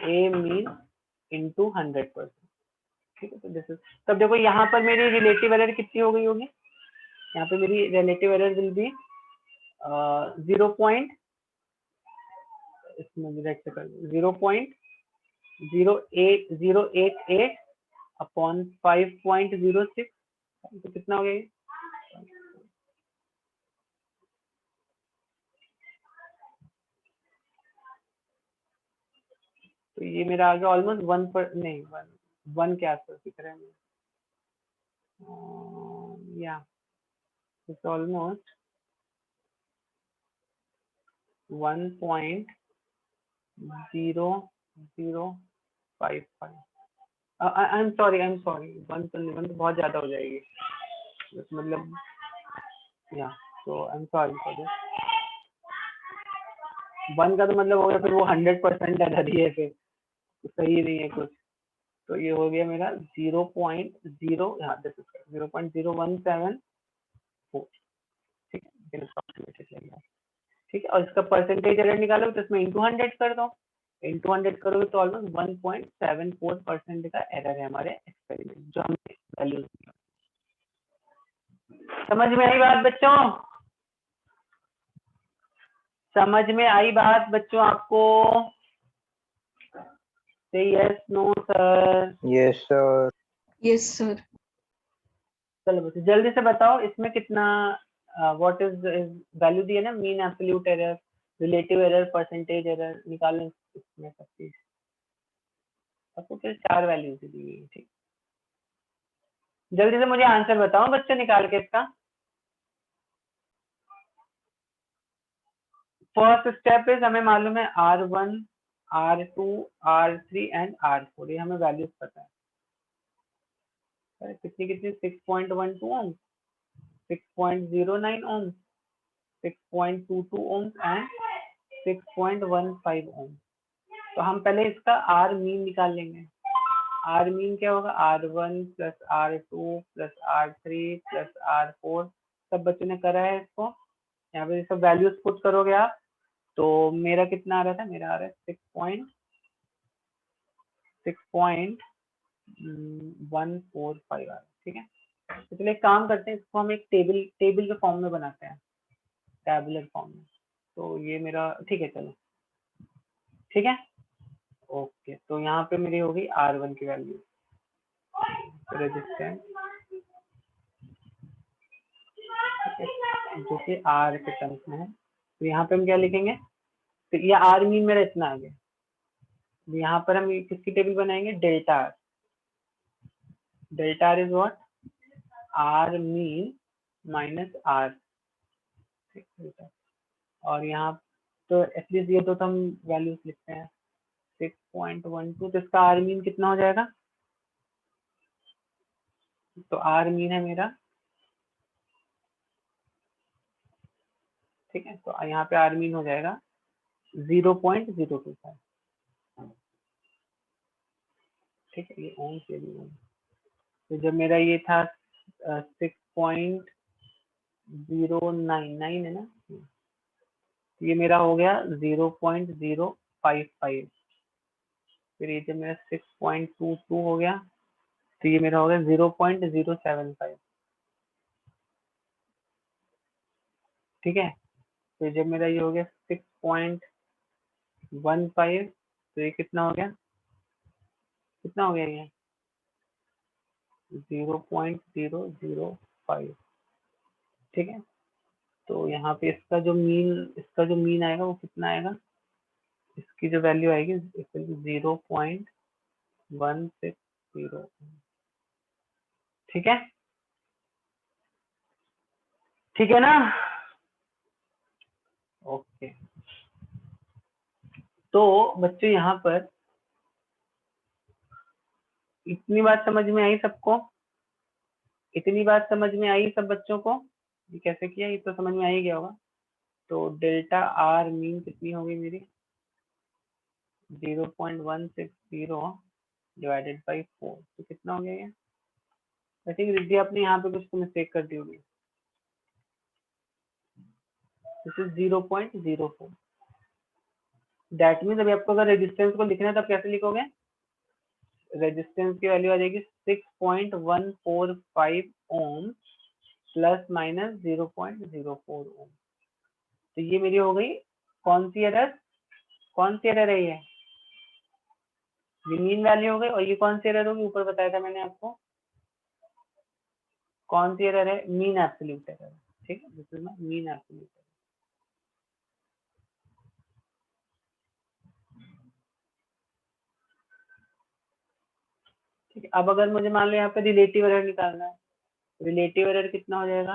A mean into 100%. ठीक है, तो दिस इज, तब देखो यहाँ पर मेरी रिलेटिव एरर कितनी हो गई होगी, यहाँ पे मेरी relative error will be 0.088 upon 5.06, तो कितना हो गया ये? तो ये मेरा आ गया ऑलमोस्ट 1 पर, नहीं 1 के आसपास दिख रहा है मुझे, या it's almost 1.0055. I am sorry 1 तो बहुत ज्यादा हो जाएगी, मतलब या, तो I am sorry for this, 1 का तो मतलब हो गया फिर वो 100% एरर ही है, फिर तो सही नहीं है कुछ, तो ये हो गया मेरा 0.0174, ठीक है, ठीक है, और इसका परसेंटेज एरर निकालो तो इसमें इंटू 100 कर दो, इंटू 100 करोगे तो ऑलमोस्ट 1.74% का एरर है हमारे एक्सपेरिमेंट जो हमने वैल्यूज। समझ में आई बात बच्चों? समझ में आई बात बच्चों आपको? से yes no sir? Yes sir. Yes sir. चलो बच्चों जल्दी से बताओ इसमें कितना, व्हाट इज वैल्यू दी है ना, mean absolute error, relative error, percentage error निकालने, इसमें सब चीज आपको फिर 4 वैल्यूज दी हुई है, ठीक। जल्दी से मुझे आंसर बताओ बच्चों निकाल के इसका। फर्स्ट स्टेप इज हमें मालूम है R1, R2, R3 and R4, ये हमें वैल्यूज पता है, कितनी कितनी 6.12 ओम, 6.09 ओम, 6.22 ओम एंड 6.15 ओम। तो हम पहले इसका R मीन निकाल लेंगे। R मीन क्या होगा, R1 plus R2 plus R3 plus R4, सब बच्चों ने करा है इसको, यहाँ पे सब वैल्यूज पुट करोगे आप, तो मेरा कितना आ रहा था, मेरा आ रहा है 6.145 आ रहा है, ठीक है। तो चलिए एक काम करते हैं, इसको हम एक टेबल के फॉर्म में बनाते हैं, टैबुलर फॉर्म में, तो ये मेरा ठीक है, चलो ठीक है, ओके। तो यहाँ पे मेरी होगी R1 की वैल्यू, रेजिस्टेंस जो कि R के टर्म्स में है, तो यहाँ पे हम क्या लिखेंगे, तो ये R मीन मेरा इतना आ गया, यहाँ पर हम किसकी टेबल बनाएंगे, delta R। Delta R is what, R mean minus R, और यहाँ तो एटलीस्ट ये तो हम वैल्यूज लिखते हैं 6.12, तो इसका R मीन कितना हो जाएगा, तो R मीन है मेरा, ठीक है, तो यहाँ पे R मीन हो जाएगा 0.025, ठीक है, ये ओम से भी ओम। तो जब मेरा ये था 6.099 है ना, ये मेरा हो गया 0.055, फिर ये जब मेरा 6.22 हो गया, तो ये मेरा हो गया 0.075, ठीक है। तो जब मेरा ये हो गया 6.15, तो ये कितना हो गया, कितना हो गया ये 0.005, ठीक है। तो यहाँ पे इसका जो मीन आएगा वो कितना आएगा, इसकी जो वैल्यू आएगी 0.160, ठीक है, ठीक है ना, ओके। तो बच्चों यहाँ पर इतनी बात समझ में आई सबको, इतनी बात समझ में आई सब बच्चों को, ये कैसे किया ये तो समझ में आ ही गया होगा। तो डेल्टा आर मीन कितनी होगी मेरी, 0.160 डिवाइडेड बाई 4, तो कितना हो गया ये, आई थिंक रिद्धि आपने यहाँ पे कुछ तो मिस्टेक कर दी होगी, दिस इज 0.04। दैट मीन्स अभी आपको अगर रेजिस्टेंस को लिखना है तब कैसे लिखोगे? रेजिस्टेंस की वैल्यू आ जाएगी 6.145 ओम प्लस माइनस 0.04 ओम। तो ये मेरी हो गई कौन सी एरर? कौन सी एरर है ये? मीन वैल्यू हो गई। और ये कौन सी एरर होगी? ऊपर बताया था मैंने आपको कौन सी एरर है? Mean absolute error. ठीक है, this is my mean absolute error. ठीक है, अब अगर मुझे मान लो यहाँ पे रिलेटिव एरर निकालना है, रिलेटिव एरर कितना हो जाएगा?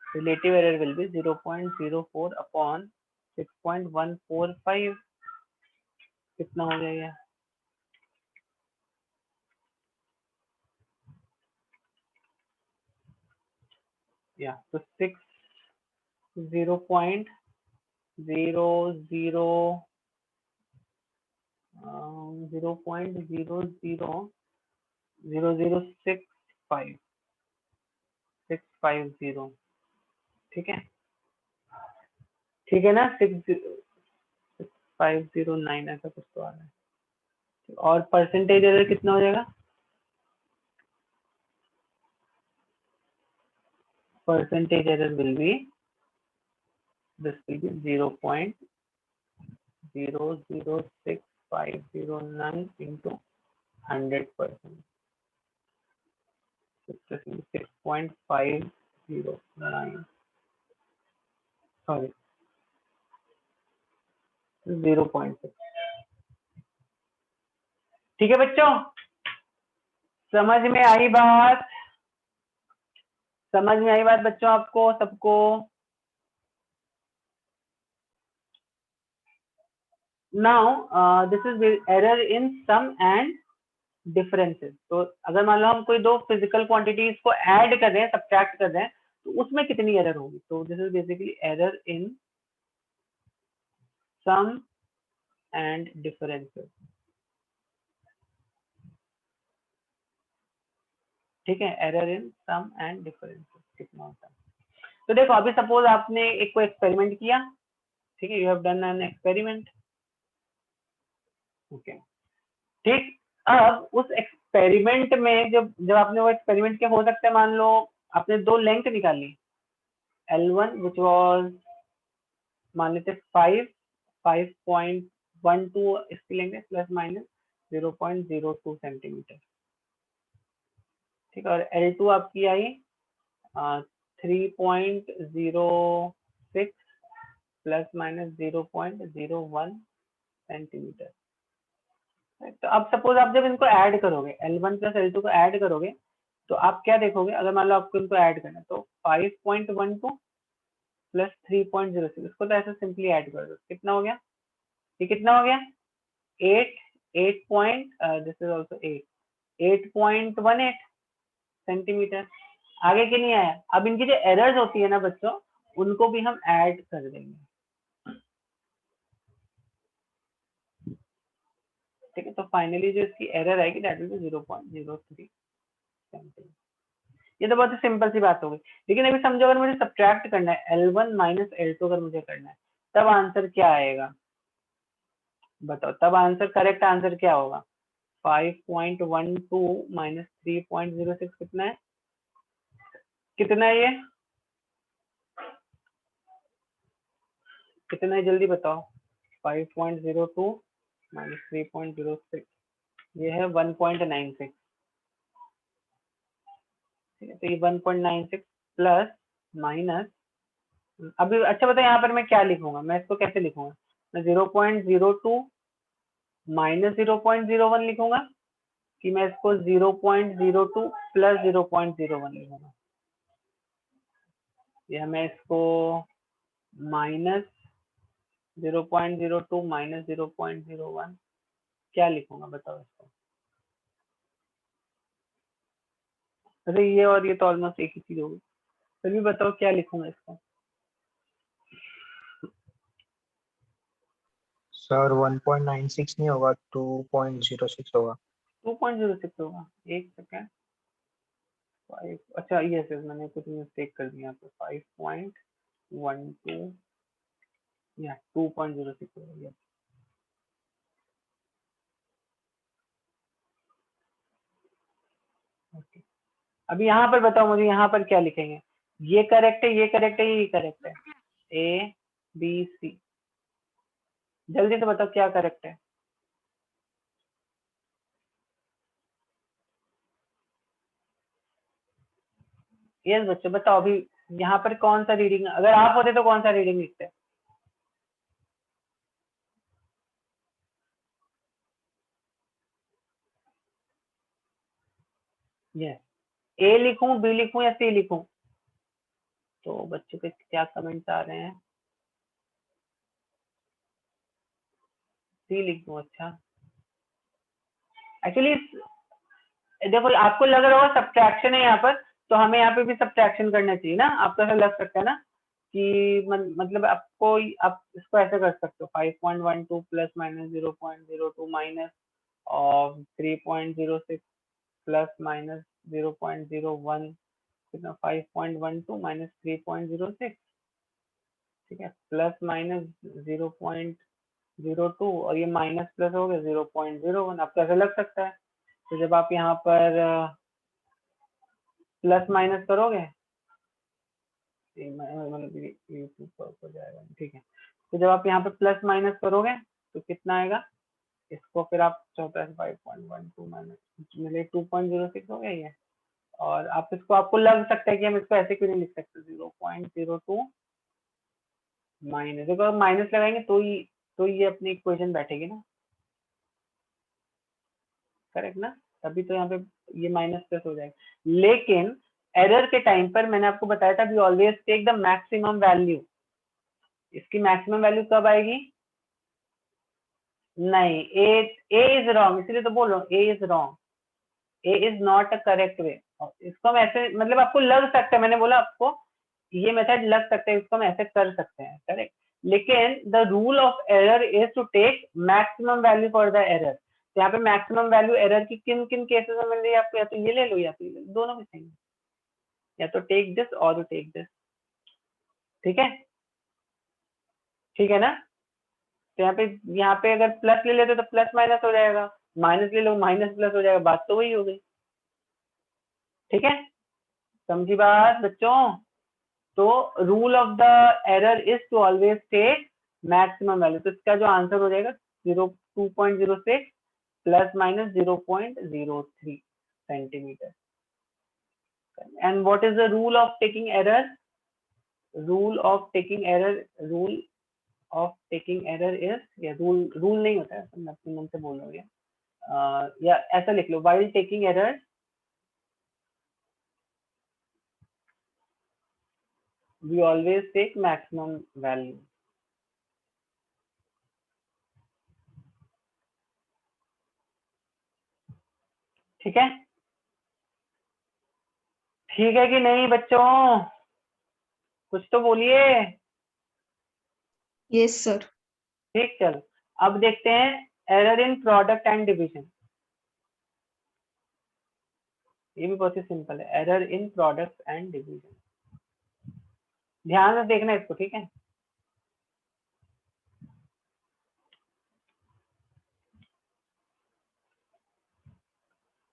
Relative error will be 0.04 upon 6.145। कितना हो जाएगा? या तो 0.00000650। ठीक है, ठीक है ना? 6509 ऐसा कुछ तो आ रहा है। और परसेंटेज एरर कितना हो जाएगा? Percentage error will be this will be 0.006509 into 100%. 6.509, sorry 0.6। ठीक है बच्चों, समझ में आई बात? समझ में आई बात बच्चों आपको सबको? Now this is error in sum and differences. तो अगर मान लो हम कोई दो फिजिकल क्वांटिटीज को ऐड कर रहे हैं, सब्ट्रैक्ट कर रहे हैं, तो उसमें कितनी एरर होगी? तो this is basically error in sum and differences. ठीक है, error in sum and differences कितना होता है? तो देखो अभी सपोज आपने एक कोई एक्सपेरिमेंट किया, ठीक है, you have done an experiment. Okay, ठीक। अब उस एक्सपेरिमेंट में जब जब आपने वो एक्सपेरिमेंट किया, हो सकता है मान लो आपने दो लेंथ निकाली, L1 which was मान लेते 5.12 इसकी लेंगे प्लस माइनस 0.02 सेंटीमीटर। ठीक है, और L2 आपकी आई 3.06 प्लस माइनस 0.01 सेंटीमीटर। तो अब सपोज आप जब इनको ऐड करोगे, L1 प्लस L2 को ऐड करोगे, तो आप क्या देखोगे? अगर मान लो आपको इनको ऐड करना है तो 5.12 प्लस 3.06, इसको तो ऐसे सिंपली ऐड कर दो, कितना हो गया? ये कितना हो गया? 8 point, this is also 8.18 centimetre. आगे क्यों नहीं आया? अब इनकी जो एरर्स होती है ना बच्चों, उनको भी हम ऐड कर देंगे। ठीक है, तो फाइनली जो इसकी एरर आएगी दैट विल बी 0.03 सेंटीमीटर। ये तो बहुत ही सिंपल सी बात हो गई। लेकिन अभी समझो अगर मुझे सब्ट्रैक्ट करना है L1 माइनस L2, अगर मुझे करना है, तब आंसर क्या आएगा? बताओ, तब आंसर, करेक्ट आंसर क्या होगा? 5.12 माइनस 3.06 कितना है? कितना है ये? कितना है जल्दी बताओ? 5.02 माइनस 3.06, ये है 1.96। ठीक है, तो ये 1.96 प्लस माइनस, अभी अच्छा बताओ यहाँ पर मैं क्या लिखूंगा? मैं इसको कैसे लिखूंगा? मैं 0.02 माइनस 0.01 लिखूंगा कि मैं इसको 0.02 प्लस 0.01 लिखूंगा, या मैं इसको माइनस 0.02 माइनस 0.01 क्या लिखूंगा? बताओ इसको। अरे ये और ये तो ऑलमोस्ट एक ही चीज होगी। चलिए बताओ क्या लिखूंगा इसको? सर 1.96 नहीं होगा, 2.06 होगा। 2.06 होगा। एक सेकेंड, 5, अच्छा यस यस मैंने कुछ मिस्टेक कर दिया यहाँ पे 5.12 या 2.06 हो गया। ओके, अभी यहाँ पर बताओ मुझे, यहाँ पर क्या लिखेंगे? ये करेक्ट है, ये करेक्ट है, ये करेक्ट है? ए बी सी, जल्दी से बताओ क्या करेक्ट है? यस बच्चों बताओ, अभी यहाँ पर कौन सा रीडिंग, अगर आप होते तो कौन सा रीडिंग लिखते? यस, ए लिखूं, बी लिखूं या सी लिखूं? तो बच्चों के क्या कमेंट्स आ रहे हैं? सी लिख दूं? अच्छा, एक्चुअली देखो आपको लग रहा होगा सब्ट्रैक्शन है यहाँ पर, तो हमें यहाँ पे भी सब्ट्रैक्शन करना चाहिए ना, आपको ऐसा लग सकता है ना कि मतलब आपको, आप इसको ऐसे कर सकते हो 5.12 प्लस माइनस 0.02 माइनस और 3.06 प्लस माइनस 0.01, कितना 5.12 माइनस 3.06, ठीक है, प्लस माइनस 0.02 और ये माइनस प्लस हो गया 0.01, आपको ऐसा लग सकता है। तो जब आप यहाँ पर प्लस माइनस करोगे मतलब ये हो जाएगा, ठीक है। तो जब आप यहाँ पे प्लस माइनस करोगे तो कितना आएगा? इसको फिर आप 5.12 माइनस मिले 2.06 हो गया ये, और आप इसको, आपको लग सकता है कि हम इसको ऐसे क्यों नहीं लिख सकते 0.02 माइनस, देखो माइनस लगाएंगे तो ये अपनी इक्वेशन बैठेगी ना, करेक्ट ना, तभी तो यहाँ पे ये माइनस प्लस हो जाएगा। लेकिन एरर के टाइम पर मैंने आपको बताया था we always take the maximum value. इसकी मैक्सिमम वैल्यू कब आएगी? नहीं, ए इज रॉन्ग, इसलिए तो बोल रहा हूँ A is wrong, A is not a correct way. इसको हम ऐसे, मतलब आपको लग सकता है, मैंने बोला आपको ये मेथड लग सकता है, इसको हम ऐसे कर सकते हैं, करेक्ट। लेकिन the rule of error is to take maximum value for the error. तो यहाँ पे मैक्सिमम वैल्यू एरर की किन किन केसेस में मिल रही है आपको? या तो ये ले लो या तो ये ले लो, दोनों भी सही है, या तो टेक दिस और टेक दिस, ठीक है, ठीक है ना। तो यहाँ पे अगर प्लस ले लेते तो प्लस माइनस हो जाएगा, माइनस ले लो माइनस प्लस हो जाएगा, बात तो वही हो गई, ठीक है, समझी बात बच्चों? तो rule of the error is to always take maximum value. तो इसका जो आंसर हो जाएगा 2.06 plus minus 0.03 centimetre. And what is the rule of taking error? Rule of taking error, rule of taking error is, या रूल नहीं होता है, मैं अपने मन से बोल रहा हूँ, या ऐसा लिख लो, while taking error we always take maximum value। ठीक है, ठीक है कि नहीं बच्चों? कुछ तो बोलिए। Yes sir. ठीक, चलो अब देखते हैं error in product and division. ये भी बहुत ही सिंपल है, error in product and division, ध्यान से देखना इसको, ठीक है।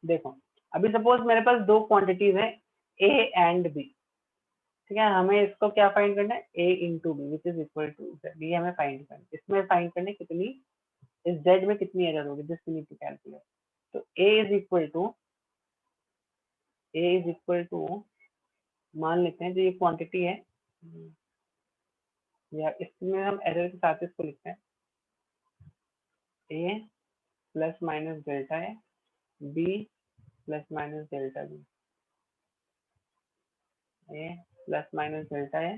देखो अभी सपोज मेरे पास दो क्वांटिटीज है ए एंड बी, ठीक है, हमें इसको क्या फाइंड करना है? A into B which is equal to Z, ये हमें फाइंड करना है। इसमें फाइंड करने कितनी, इस जेड में कितनी एरर होगी, this we need to calculate. तो ए इज इक्वल टू मान लेते हैं जो ये क्वांटिटी है, या इसमें हम एरर के साथ इसको लिखते हैं ए प्लस माइनस डेल्टा है, B plus minus delta B, A plus minus delta है,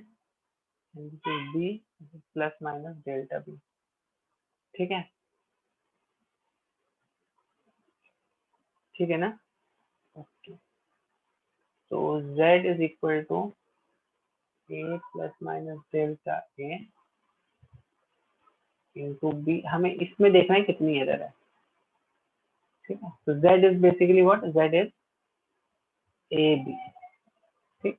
B plus minus delta B, ठीक है, ठीक है ना। ओके, तो z is equal to A plus minus delta A into B, हमें इसमें देखना है कितनी एरर है, ठीक है। तो z is basically what, z is a b. ठीक,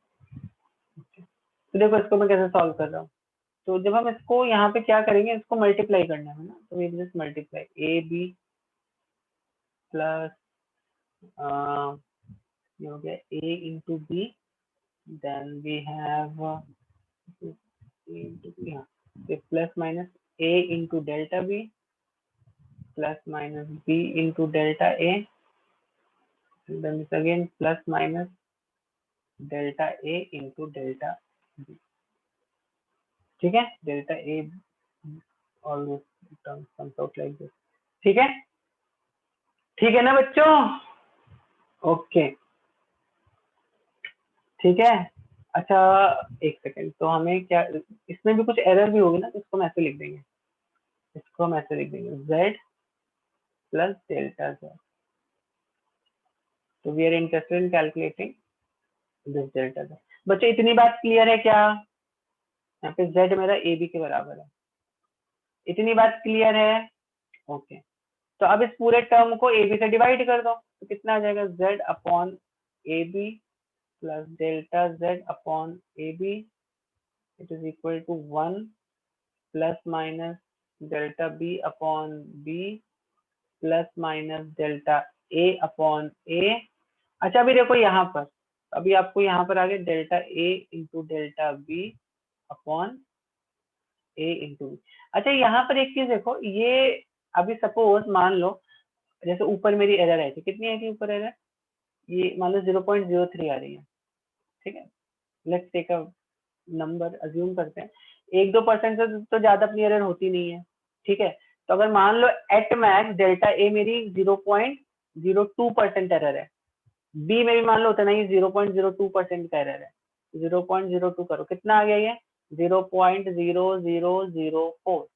तो देखो इसको मैं कैसे सॉल्व कर रहा हूँ। तो जब हम इसको यहाँ पे क्या करेंगे, इसको मल्टीप्लाई करना है ना, तो ये just multiply A B plus ये हो गया A into B, then we have plus minus A into delta B plus minus B into delta A, then this again plus minus delta A into delta B। ठीक है, delta a always terms comes out like this. ठीक है, ठीक है ना बच्चों? ओके, ठीक है। अच्छा एक सेकेंड, तो हमें क्या, इसमें भी कुछ एरर भी होगी ना, तो इसको हम ऐसे लिख देंगे, इसको हम ऐसे लिख देंगे z प्लस डेल्टा z। तो we are interested in calculating this delta z। बच्चों इतनी बात क्लियर है क्या? यहाँ पे z मेरा ए बी के बराबर है, इतनी बात क्लियर है? ओके, तो अब इस पूरे टर्म को ए बी से डिवाइड कर दो, तो कितना आ जाएगा, z upon A B plus delta z upon A B, it is equal to 1 plus minus delta B upon B plus minus delta A upon A. अच्छा अभी देखो यहाँ पर, अभी आपको यहाँ पर आ गया delta A into delta B upon A into B. अच्छा यहाँ पर एक चीज देखो, ये अभी सपोज मान लो जैसे ऊपर मेरी एरर आई थी, कितनी आई थी ऊपर एरर, ये मान लो 0.03 आ रही है। ठीक है, let's take a number, assume करते हैं 1-2% से तो ज्यादा अपनी एरर होती नहीं है। ठीक है, तो अगर मान लो एट मैक्स डेल्टा ए मेरी 0.02% एरर है, बी में भी मान लो उतना ही 0.02% का एरर है, 0.02 करो, कितना आ गया ये 0.0004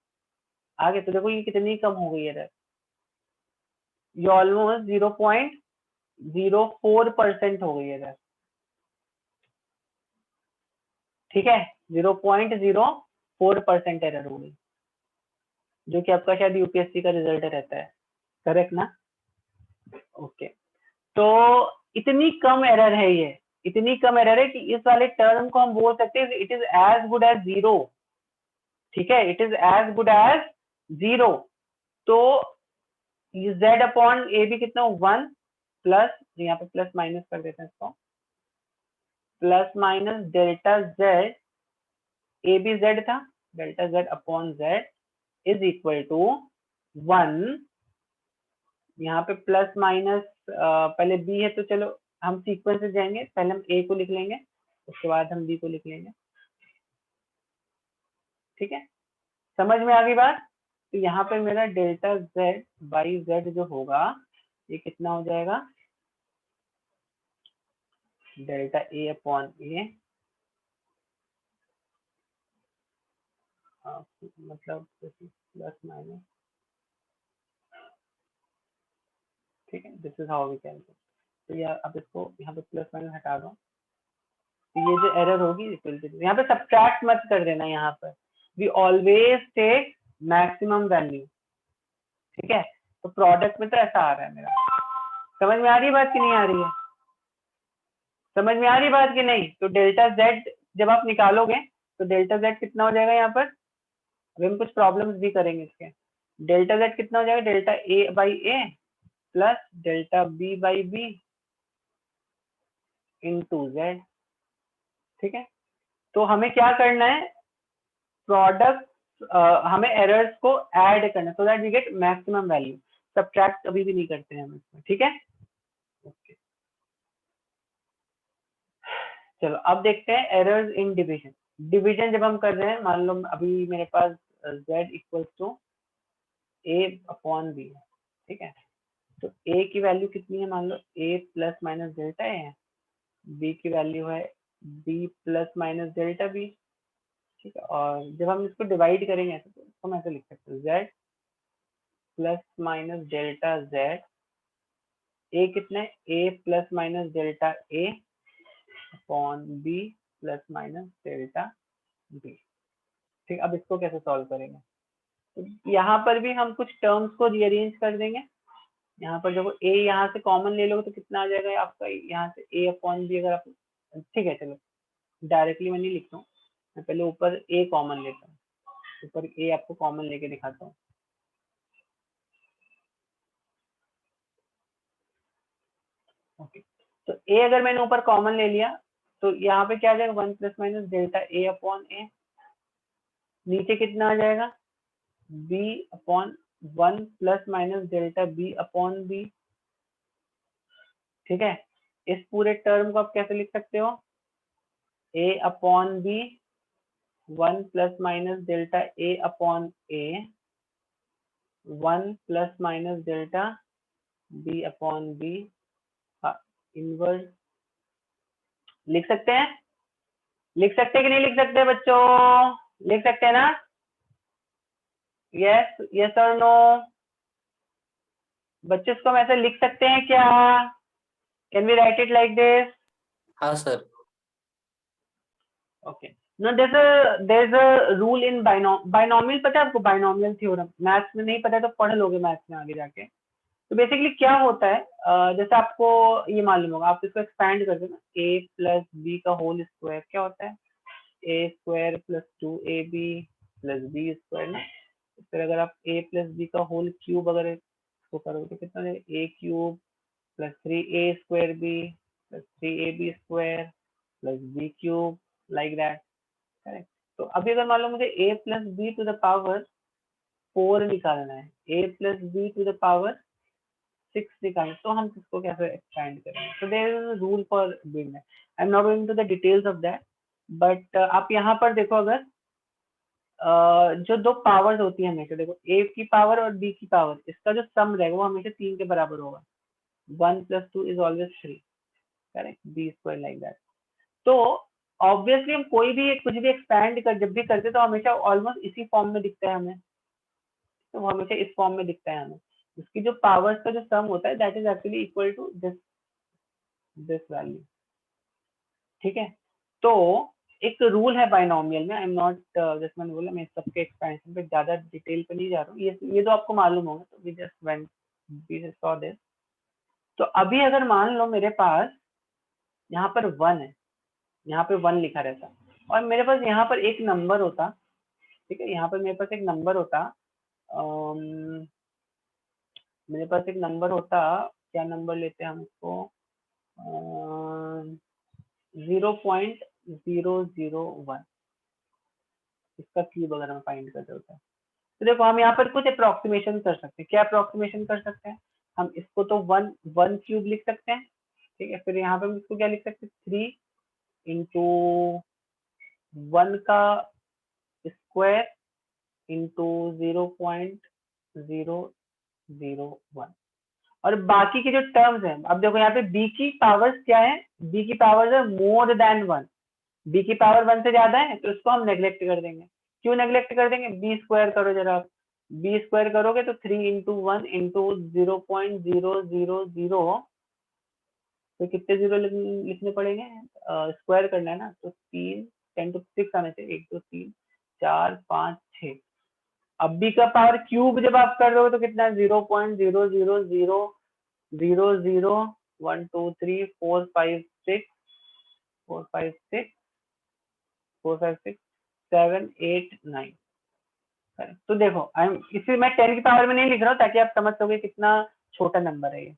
आ गया। तो देखो ये कितनी कम हो गई एरर, ये ऑलमोस्ट 0.04% हो गई एरर। ठीक है, 0.04% एरर हो गई, जो कि आपका शायद यूपीएससी का रिजल्ट रहता है, करेक्ट ना? ओके, तो इतनी कम एरर है ये, इतनी कम एरर है कि इस वाले टर्म को हम बोल सकते हैं it is as good as zero. ठीक है, it is as good as zero. तो z अपॉन ए बी कितना 1 प्लस, यहाँ पे प्लस माइनस कर देते हैं इसको, plus minus delta z, a b z था, delta z upon z is equal to 1, यहाँ पे प्लस माइनस पहले b है तो चलो हम सीक्वेंस से जाएंगे, पहले हम a को लिख लेंगे, उसके बाद हम b को लिख लेंगे। ठीक है, समझ में आ गई बात? तो यहाँ पे मेरा डेल्टा z बाई z जो होगा ये कितना हो जाएगा, डेल्टा a अपॉन a, मतलब प्लस माइनस। ठीक है, this is how we can. तो यार अब इसको यहाँ पे प्लस माइनस हटा दो, तो ये जो एरर होगी यहाँ पे सब्ट्रैक्ट मत कर देना, यहाँ पर we always take maximum value. ठीक है, तो प्रोडक्ट में तो ऐसा आ रहा है मेरा, समझ में आ रही है बात कि नहीं आ रही है? समझ में आ रही बात कि नहीं? तो डेल्टा z जब आप निकालोगे तो डेल्टा z कितना हो जाएगा, यहाँ पर अभी हम कुछ प्रॉब्लम्स भी करेंगे इसके। डेल्टा z कितना हो जाएगा, delta a by a plus delta b by b into z। ठीक है, तो हमें क्या करना है, प्रोडक्ट हमें एरर्स को ऐड करना, so that we get maximum value, subtract कभी भी नहीं करते हैं हम इसमें। ठीक है, ओके, चलो अब देखते हैं एरर्स इन डिवीजन। डिवीजन जब हम कर रहे हैं, मान लो अभी मेरे पास z equals to a upon b है। ठीक है, तो a की वैल्यू कितनी है, मान लो a plus minus delta a है, b की वैल्यू है b plus minus delta b। ठीक है, और जब हम इसको डिवाइड करेंगे तो हम ऐसे लिख सकते हैं z plus minus delta z, a कितना है a plus minus delta a upon b plus minus delta b। ठीक, अब इसको कैसे सॉल्व करेंगे, तो यहाँ पर भी हम कुछ टर्म्स को रीअरेंज कर देंगे। यहाँ पर देखो a यहाँ से कॉमन ले लोगे तो कितना आ जाएगा आपका यहाँ से a अपॉन b, अगर आप, ठीक है चलो डायरेक्टली मैं नहीं लिखता हूँ, मैं पहले ऊपर a कॉमन लेता हूँ, ऊपर a आपको कॉमन लेके दिखाता हूँ। ओके, तो a अगर मैंने ऊपर कॉमन ले लिया तो यहाँ पे क्या आ जाएगा 1 plus minus delta a upon a, नीचे कितना आ जाएगा b upon 1 plus minus delta b upon b। ठीक है, इस पूरे टर्म को आप कैसे लिख सकते हो, a upon b 1 plus minus delta a upon a 1 plus minus delta b upon b inverse. लिख सकते हैं, लिख सकते हैं कि नहीं लिख सकते बच्चों, लिख सकते हैं ना, यस यस और नो, बच्चे इसको हम ऐसे लिख सकते हैं क्या, can we write it like this? हाँ sir. Okay, now there's a rule in binomial, पता है आपको binomial theorem, मैथ्स में नहीं पता है तो पढ़ लोगे मैथ्स में आगे जाके। तो बेसिकली क्या होता है, जैसे आपको ये मालूम होगा, आप इसको एक्सपैंड कर दो ना, a प्लस बी का होल स्क्वायर क्या होता है, a स्क्वायर plus 2ab plus b square ना। फिर अगर आप a प्लस b का होल क्यूब अगर इसको करोगे तो कितना a cube plus 3a square b plus 3ab square plus b cube, like that, correct. तो अभी अगर मान लो मुझे a plus b to the power 4 निकालना है, a plus b to the power 6 निकालना, तो हम इसको कैसे एक्सपेंड करेंगे? तो there is a rule for doing that, I am not going to the details of that, but आप यहाँ पर देखो, अगर जो दो पावर्स होती है हमेशा, देखो a की पावर और b की पावर, इसका जो सम रहेगा वो हमेशा 3 के बराबर होगा, 1 plus 2 is always 3, correct, b square like that. तो ऑब्वियसली हम कोई भी कुछ भी एक्सपैंड कर जब भी करते तो हमेशा ऑलमोस्ट इसी फॉर्म में दिखता है हमें, तो वो हमेशा इस फॉर्म में दिखता है हमें, उसकी जो पावर्स का जो सम होता है that is actually equal to this value. ठीक है, तो एक रूल है बाइनोमियल में, आई एम नॉट, जैसे मैंने बोला मैं सबके एक्सपेंशन पे ज्यादा डिटेल पे नहीं जा रहा हूँ, ये तो आपको मालूम होगा, तो वी जस्ट सॉ दिस। तो अभी अगर मान लो मेरे पास यहाँ पर 1 है, यहाँ पे 1 लिखा रहता और मेरे पास यहाँ पर एक नंबर होता, ठीक है, यहाँ पर मेरे पास एक नंबर होता, मेरे पास एक नंबर होता, क्या नंबर लेते हैं हम इसको, 0.001, इसका क्यूब अगर हम फाइंड करते होता है, तो देखो हम यहाँ पर कुछ अप्रोक्सीमेशन कर सकते हैं, क्या अप्रोक्सीमेशन कर सकते हैं हम, इसको तो 1 क्यूब लिख सकते हैं, ठीक है, फिर यहाँ पे हम इसको क्या लिख सकते हैं, 3 इंटू 1 का स्क्वायर इंटू 0.001, और बाकी के जो टर्म्स हैं, अब देखो यहाँ पे b की पावर्स क्या है, b की पावर्स है मोर देन 1, b की पावर 1 से ज्यादा है तो इसको हम नेग्लेक्ट कर देंगे। क्यों नेग्लेक्ट कर देंगे, b स्क्वायर करो जरा, b स्क्वायर करोगे तो 3 इंटू 1 इंटू 0.000, तो कितने जीरो लिखने पड़ेंगे, स्क्वायर करना है ना, तो 3 10 to 6 आने चाहिए, 1 2 3 4 5 6। अब b का पावर क्यूब जब आप कर रहे हो तो कितना, 0.000000123456789। तो देखो इसे मैं 10 की पावर में नहीं लिख रहा हूँ ताकि आप समझ सकोगे कितना छोटा नंबर है ये।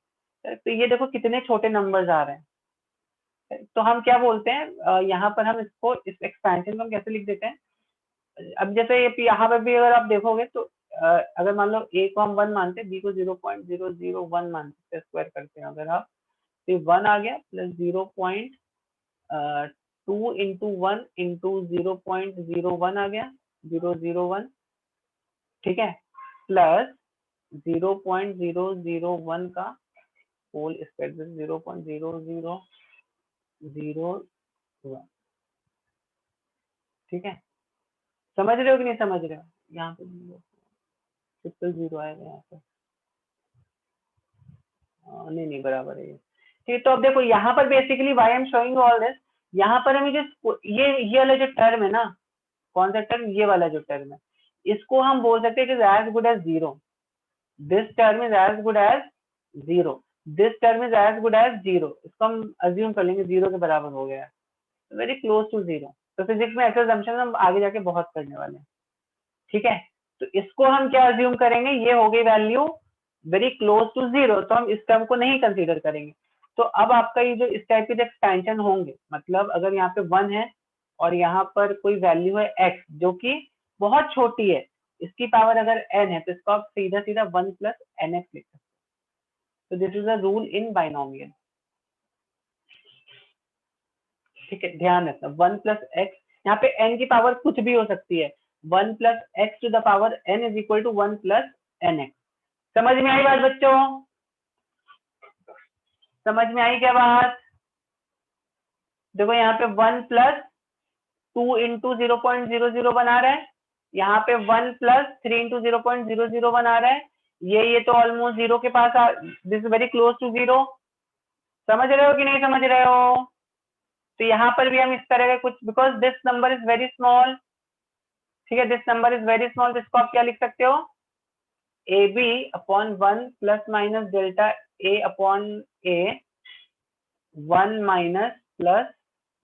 तो ये देखो कितने छोटे नंबर्स आ रहे हैं, तो हम क्या बोलते हैं, यहाँ पर हम इसको, इस एक्सपेंशन को हम कैसे लिख देते हैं, अब जैसे यहाँ पर भी अगर आप देखोगे तो अगर मान लो a को हम 1 मानते हैं, b को 0.001 मानते हैं, स्क्वायर करते हैं अगर आप, तो 1 आ गया प्लस 0.2 इंटू 1 इंटू 0.01 आ गया, 001, ठीक है, प्लस 0.001 का होल स्क्वायर, 0.0001, ठीक है, समझ रहे हो कि नहीं समझ रहे हो, यहाँ पे ट्रिपल 0 आएगा यहाँ पे, नहीं बराबर है ये, ठीक। तो अब देखो यहाँ पर basically why I am showing all this, यहाँ पर हमें जो ये वाला जो टर्म है ना, कौन सा टर्म, ये वाला जो टर्म है, इसको हम बोल सकते हैं it is as good as 0, this term is as good as 0, this term is as good as 0, इसको हम अज्यूम कर लेंगे 0 के बराबर हो गया, वेरी क्लोज टू 0। तो फिजिक्स में ऐसे assumption हम आगे जाके बहुत करने वाले हैं, ठीक है। तो इसको हम क्या अज्यूम करेंगे, ये हो गई वैल्यू वेरी क्लोज टू 0, तो हम इस टर्म को नहीं कंसीडर करेंगे। तो अब आपका ये जो इस टाइप के जो एक्सपेंशन होंगे, मतलब अगर यहाँ पे 1 है और यहाँ पर कोई वैल्यू है x जो कि बहुत छोटी है, इसकी पावर अगर n है, तो इसको आप सीधा सीधा 1 प्लस nx लिख सकते हैं। तो this is a rule in binomial, ठीक है, ध्यान रखना 1 प्लस एक्स, यहाँ पे n की पावर कुछ भी हो सकती है, 1 plus x to the power n is equal to 1 plus n x. समझ में आई बात बच्चों, समझ में आई क्या बात? देखो यहाँ पे 1 प्लस 2 इंटू 0.00 बना रहा है, यहाँ पे 1 प्लस 3 इंटू 0.00 बना रहा है, ये तो ऑलमोस्ट 0 के पास, दिस वेरी क्लोज टू 0। समझ रहे हो कि नहीं समझ रहे हो? तो यहाँ पर भी हम इस तरह का कुछ, because this number is very small, ठीक है, this number is very small, तो इसको आप क्या लिख सकते हो, a b upon 1 plus minus delta A upon a, 1 minus plus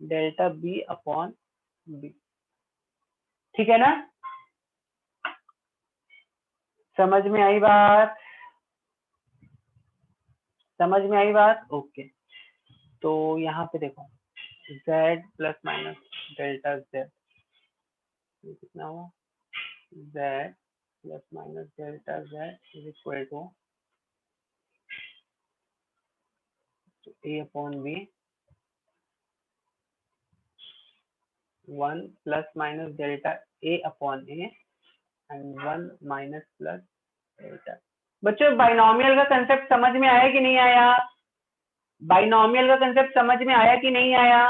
delta B upon b, ठीक है ना? समझ में आई बात, समझ में आई बात? ओके। तो यहाँ पे देखो z plus minus delta z कितना हुआ, z plus minus delta z is equal to a upon b, 1 plus minus delta a upon a and 1 minus plus delta. बच्चों बाइनोमियल का कंसेप्ट समझ में आया कि नहीं आया? बाइनोमियल का कंसेप्ट समझ में आया कि नहीं आया?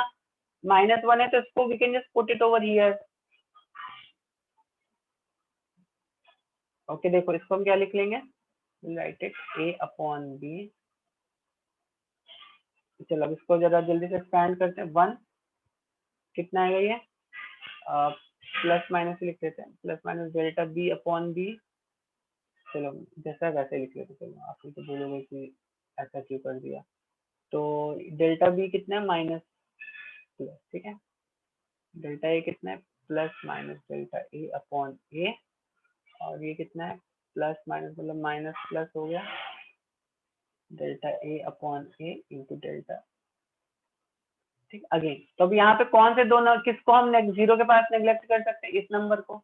-1 है तो इसको we can just put it over here. Okay, देखो इसको हम क्या लिख लेंगे, write it a upon b। चलो अब इसको जरा जल्दी से एक्सपैंड करते हैं, 1 कितना आएगा ये, प्लस माइनस लिख लेते हैं, plus minus delta b upon b। चलो जैसा वैसे लिख लेते, चलो आप तो बोलोगे कि ऐसा क्यों कर दिया, तो डेल्टा बी कितना है, माइनस प्लस, ठीक है, डेल्टा ए कितना है, प्लस माइनस डेल्टा ए अपॉन ए, और ये कितना है, प्लस माइनस मतलब माइनस प्लस हो गया, delta A upon A into delta, ठीक, अगेन। तो अब यहाँ पे कौन से दोनों, किसको हम 0 के पास नेग्लेक्ट कर सकते हैं, इस नंबर को,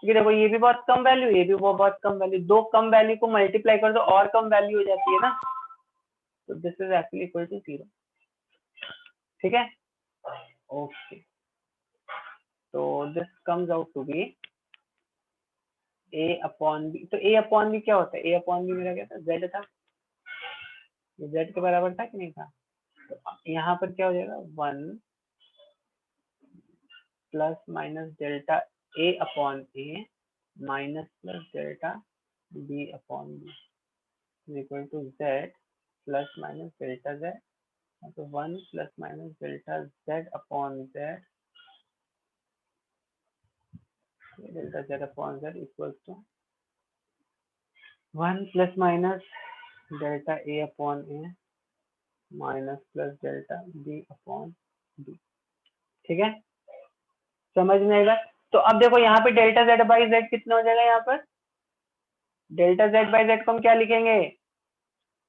क्योंकि देखो ये भी बहुत कम वैल्यू, ये भी वो बहुत कम वैल्यू, दो कम वैल्यू को मल्टीप्लाई कर दो और कम वैल्यू हो जाती है ना, तो this is actually equal to 0, ठीक है, ओके। तो this comes out to be a upon b. तो a अपॉन बी क्या होता है, a अपॉन बी मेरा क्या था, z था, ये z के बराबर था कि नहीं था, तो यहाँ पर क्या हो जाएगा, 1 plus minus delta a upon a minus plus delta b upon b is equal to z plus minus delta z, तो 1 plus minus delta z upon z, delta z upon z equal to 1 plus minus delta a upon a minus plus delta b upon b, ठीक है, समझ में आएगा? तो अब देखो यहाँ पे डेल्टा z बाई z कितना हो जाएगा, यहाँ पर डेल्टा z बाई z को हम क्या लिखेंगे,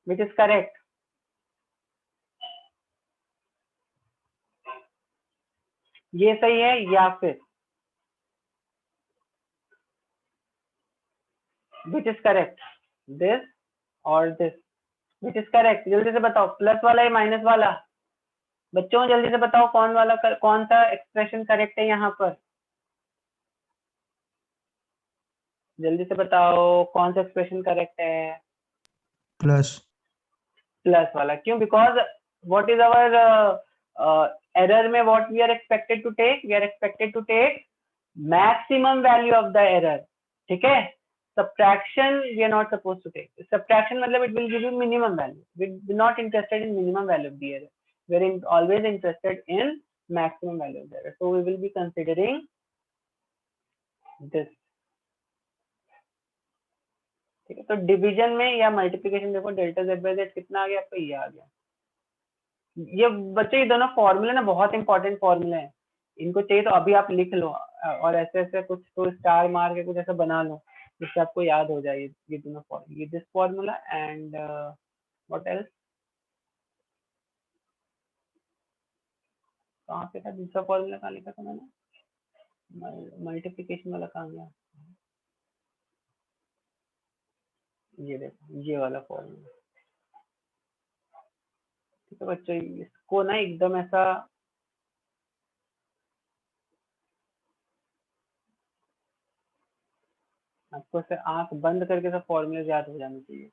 विच इज करेक्ट, ये सही है या फिर विच इज करेक्ट, दिस और दिस, विच इज करेक्ट, जल्दी से बताओ, प्लस वाला या माइनस वाला, बच्चों जल्दी से बताओ कौन वाला कौन सा एक्सप्रेशन करेक्ट है यहाँ पर, जल्दी से बताओ कौन सा एक्सप्रेशन करेक्ट है, प्लस प्लस वाला, क्यों, because what is our error में, what we are expected to take, we are expected to take maximum value of the error, ठीक है, subtraction we are not supposed to take, subtraction मतलब it will give you minimum value, we're not interested in minimum value of the error, we're always interested in maximum value of the error, so we will be considering this, ठीक है, तो डिवीजन में या मल्टीप्लिकेशन देखो डेल्टा जेड बाई जेड कितना आ गया आपका, ये आ गया। ये बच्चे ये दोनों फॉर्मूले ना बहुत इंपॉर्टेंट फॉर्मूले हैं, इनको चाहिए तो अभी आप लिख लो और ऐसे ऐसे कुछ तो स्टार मार के कुछ ऐसा बना लो जिससे आपको याद हो जाए ये दोनों फॉर्मूला, ये this formula and what else, कहाँ पे था दूसरा फॉर्मूला, कहाँ लिखा था मैंने, मल्टीप्लिकेशन वाला कहाँ गया, ये देखो ये वाला फॉर्मूला। ठीक है बच्चों, इसको ना एकदम ऐसा आपको से आंख बंद करके सब फॉर्मूले याद हो जाने चाहिए।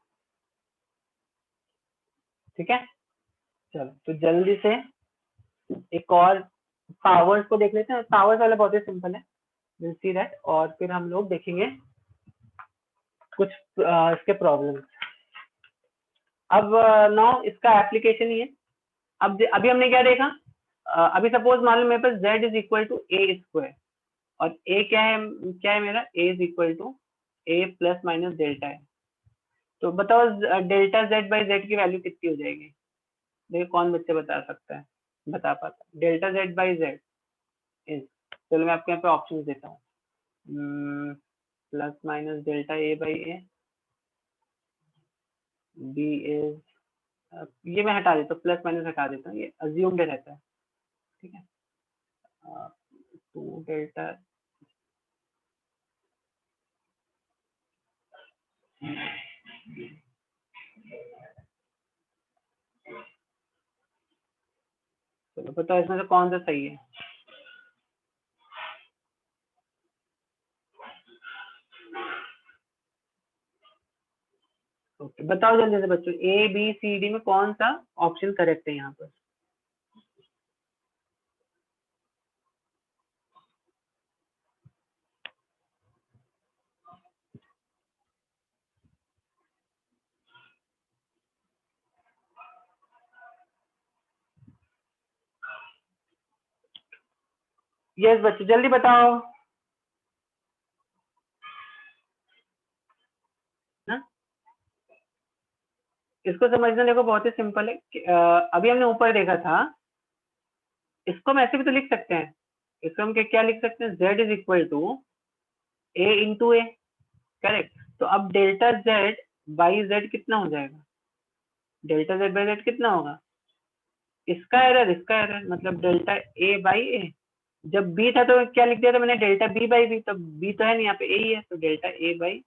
ठीक है, चलो तो जल्दी से एक और पावर्स को देख लेते हैं। पावर्स वाला बहुत ही सिंपल है, विल सी दैट, और फिर हम लोग देखेंगे कुछ इसके प्रॉब्लम। अब नाउ इसका एप्लीकेशन ही है। अब अभी हमने क्या देखा, अभी सपोज मान लो मेरे पास z is equal to a square, और a क्या है मेरा, a is equal to a plus minus delta है। तो बताओ डेल्टा z बाई जेड की वैल्यू कितनी हो जाएगी, देखो कौन बच्चे बता सकता है, बता पाता है। Delta z by Z is, चलो मैं आपके यहाँ पे ऑप्शन देता हूँ, plus minus delta a by A, b is, ये मैं हटा देता हूँ, प्लस माइनस हटा देता हूँ, ये अज्यूम्ड रहता है। ठीक है, 2 डेल्टा, चलो बताओ इसमें से कौन सा सही है। ओके बताओ जल्दी से बच्चों, ए बी सी डी में कौन सा ऑप्शन करेक्ट है यहाँ पर। यस बच्चों जल्दी बताओ ना, इसको समझना देखो बहुत ही सिंपल है अभी हमने ऊपर देखा था, इसको हम ऐसे भी तो लिख सकते हैं, इसको हम क्या लिख सकते हैं, z is equal to a into a, correct. तो अब डेल्टा z बाई जेड कितना हो जाएगा, डेल्टा z बाई जेड कितना होगा, इसका एरर मतलब डेल्टा ए बाई ए। जब बी था तो क्या लिख दिया था मैंने, डेल्टा बी बाई बी, तो बी तो है नहीं यहाँ पे, ए ही है, तो delta A by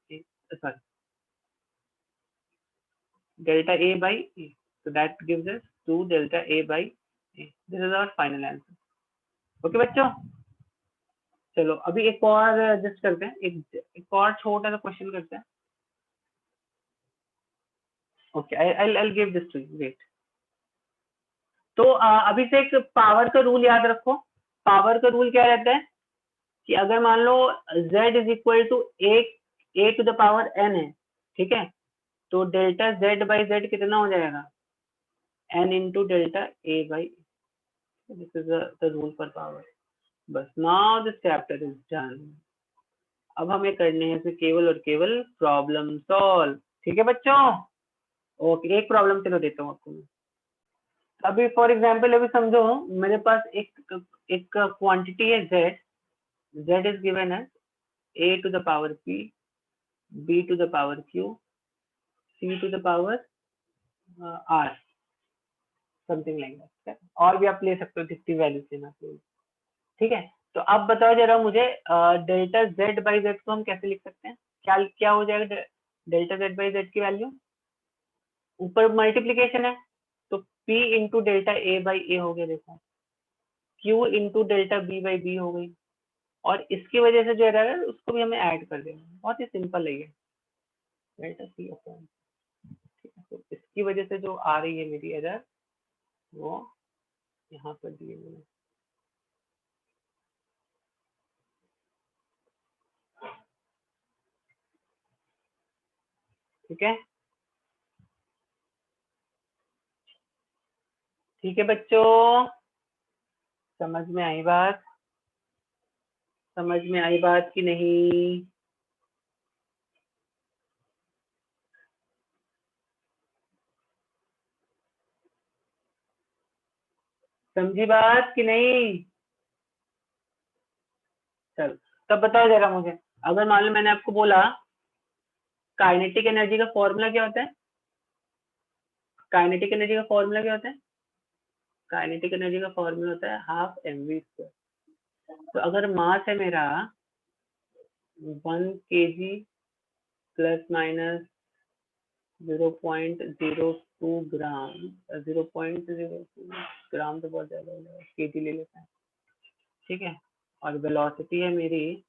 A, sorry delta a by a, so that gives us 2 delta a by a, this is our final answer। Okay बच्चों, चलो अभी एक और एडजस्ट करते हैं, एक और छोटा सा क्वेश्चन करते हैं। Okay I'll give this to you, wait। तो अभी से एक पावर का रूल याद रखो। पावर का रूल क्या रहता है कि अगर मान लो z is equal to a to the power n है, ठीक है, तो डेल्टा z बाई जेड कितना हो जाएगा, n into delta a by, this is the rule for power. बस now this chapter is done. अब हमें करने हैं सिर्फ केवल और केवल प्रॉब्लम सॉल्व। ठीक है बच्चों, ओके एक प्रॉब्लम चलो देता हूँ आपको मैं। अभी फॉर एग्जांपल अभी समझो मेरे पास एक क्वांटिटी है z is given as a to the power p, b to the power q, c to the power r, something like that. और भी आप ले सकते हो जितनी वैल्यू लेना चाहिए। ठीक है, तो अब बताओ जरा मुझे डेल्टा z बाई जेड को हम कैसे लिख सकते हैं, क्या क्या हो जाएगा डेल्टा z बाई जेड की वैल्यू, ऊपर मल्टीप्लीकेशन है तो p into delta a by a हो गया, देखो q into delta b by b हो गई, और इसकी वजह से जो एरर है उसको भी हमें ऐड कर देना, बहुत ही सिंपल है ये, डेल्टा c अपॉन, ठीक है, तो इसकी वजह से जो आ रही है मेरी एरर वो यहाँ पर दिए मैंने। ठीक है, ठीक है बच्चों, समझ में आई बात, समझ में आई बात कि नहीं। समझी बात कि नहीं? चलो तब बताओ जरा मुझे, अगर मान लो मैंने आपको बोला काइनेटिक एनर्जी का फॉर्मूला क्या होता है? काइनेटिक एनर्जी का फॉर्मूला क्या होता है? काइनेटिक एनर्जी का फॉर्मूला होता है हाफ mv²। तो अगर मास है मेरा 1 kg प्लस माइनस 0.02 ग्राम, 0.02 ग्राम तो बहुत ज्यादा हो जाएगा, केजी ले लेते हैं, ठीक है। और वेलोसिटी है मेरी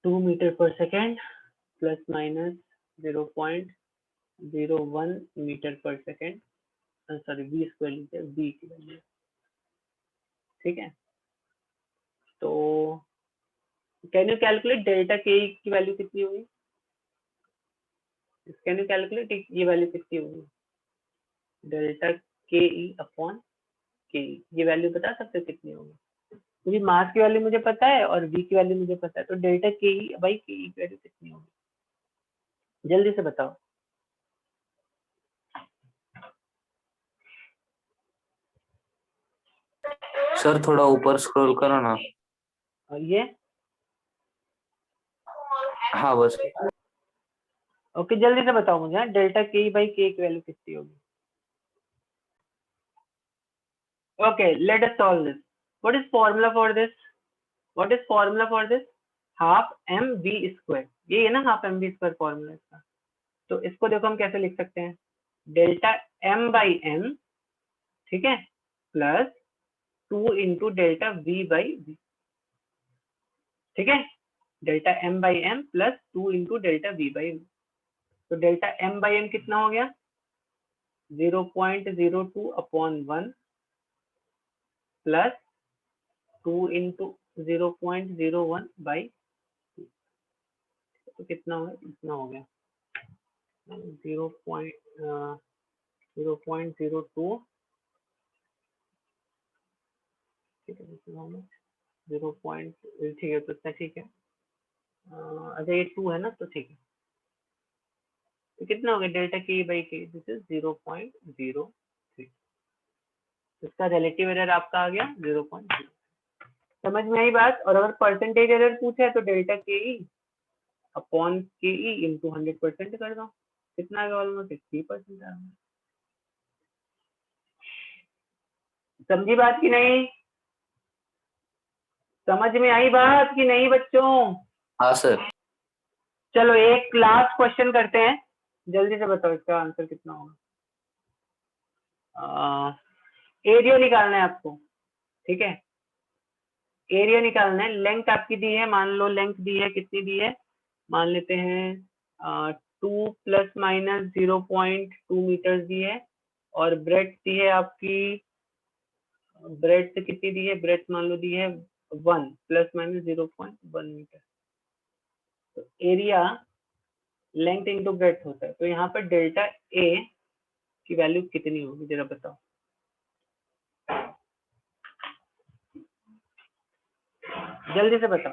2 मीटर पर सेकेंड प्लस माइनस 0.01 मीटर पर सेकेंड, सॉरी v स्क्वायर लीजिए, v की वैल्यू, ठीक है। तो कैन यू कैलकुलेट डेल्टा के की वैल्यू कितनी होगी? कैन यू कैलकुलेट ये वैल्यू कितनी होगी? डेल्टा के ई अपॉन के, ये वैल्यू बता सकते हो कितनी होगी? क्योंकि मास की वैल्यू मुझे पता है और v की वैल्यू मुझे पता है, तो डेल्टा के ई बाई के ई की वैल्यू कितनी होगी? जल्दी से बताओ। सर थोड़ा ऊपर स्क्रॉल करो ना। और ये हाँ बस। ओके, जल्दी से बताओ मुझे, डेल्टा के ई बाई के की वैल्यू कितनी होगी? Okay, let us solve this. What is formula for this? What is formula for this? Half mv square, ये है ना half mv square फॉर्मूला इसका। तो इसको देखो हम कैसे लिख सकते हैं, डेल्टा m बाई m, ठीक है, plus 2 into delta v by v, ठीक है, delta m by m plus 2 into delta v by v। तो डेल्टा m बाई m कितना हो गया? 0.02 अपॉन 1 प्लस 2 इंटू 0.01 बाई, तो कितना हो गया? इतना हो गया 0.02, ठीक है, 0. ठीक है, तो इतना ठीक है। अच्छा ये 2 है ना, तो ठीक है। तो कितना हो गया? डेल्टा के बाई के, दिस इज 0.03। इसका रिलेटिव एरर आपका आ गया 0.0। समझ में आई बात? और अगर परसेंटेज एरर पूछे तो डेल्टा के ई अपॉन के ई इंटू 100% कर दो, कितना आ गया? ऑलमोस्ट 60% आ गया। समझी बात की नहीं? समझ में आई बात कि नहीं बच्चों? हाँ सर। चलो एक लास्ट क्वेश्चन करते हैं, जल्दी से बताओ इसका आंसर कितना होगा। एरिया निकालना है आपको, ठीक है, एरिया निकालना है। लेंथ आपकी दी है, मान लो लेंथ दी है, कितनी दी है? मान लेते हैं 2 प्लस माइनस 0.2 मीटर दी है, और ब्रेड दी है आपकी, ब्रेड से कितनी दी है? ब्रेड मान लो दी है 1 प्लस माइनस 0.1 मीटर। तो एरिया लेंथ इंटू ब्रेड्थ होता है, तो यहाँ पर डेल्टा ए की वैल्यू कितनी होगी जरा बताओ। जल्दी से बताओ।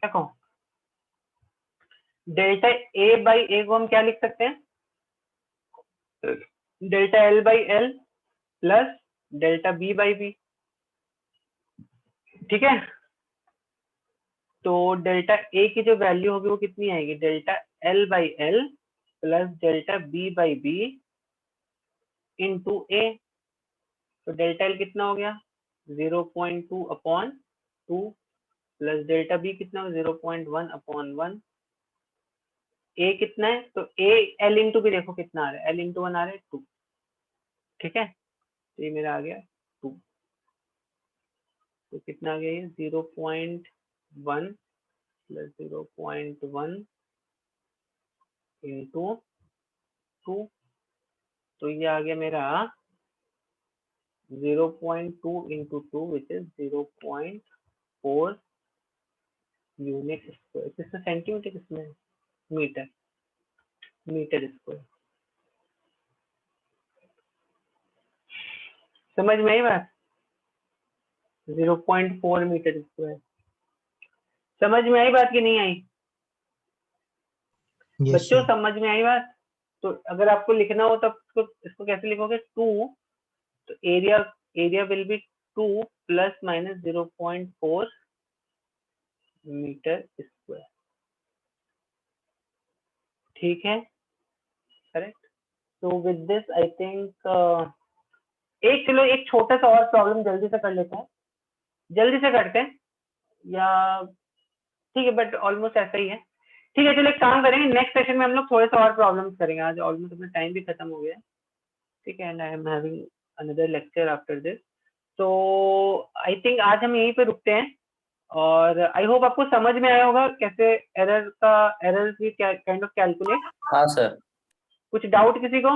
देखो डेल्टा ए बाई ए को हम क्या लिख सकते हैं? Delta l by l plus delta b by b, ठीक है। तो डेल्टा ए की जो वैल्यू होगी वो कितनी आएगी? Delta l by l plus delta b by b into a. तो डेल्टा एल कितना हो गया? 0.2 अपॉन 2 प्लस डेल्टा बी कितना हो? 0.1 अपॉन 1। ए कितना है? तो ए एल इंटू भी देखो कितना आ रहा है, एल इंटू 1 आ रहा है 2, ठीक है। तो ये मेरा आ गया 2, तो कितना आ गया ये? 0.1 प्लस 0.1 इंटू 2, तो ये आ गया मेरा 0.2 into 2 which is 0.4 unit square, किसमें सेंटीमीटर, किसमें मीटर, मीटर स्क्वायर। समझ में आई बात? 0.4 मीटर स्क्वायर। समझ में आई बात कि नहीं आई? Yes, बच्चों sir. समझ में आई बात? तो अगर आपको लिखना हो तो इसको कैसे लिखोगे? 2, तो area will be 2 plus minus 0.4 metre square. ठीक है, करेक्ट। तो विद दिस आई थिंक चलो एक छोटा सा और प्रॉब्लम जल्दी से कर लेते हैं, जल्दी से करते हैं, या ठीक है बट ऑलमोस्ट ऐसा ही है। ठीक है, चलो एक काम करेंगे, नेक्स्ट सेशन में हम लोग थोड़े से और प्रॉब्लम्स करेंगे। आज ऑलमोस्ट अपना टाइम भी खत्म हो गया है, ठीक है, and I am having another lecture after this. तो आई थिंक आज हम यहीं पे रुकते हैं, और आई होप आपको समझ में आया होगा कैसे एरर्स भी काइंड ऑफ कैलकुलेट। हाँ सर। कुछ डाउट किसी को?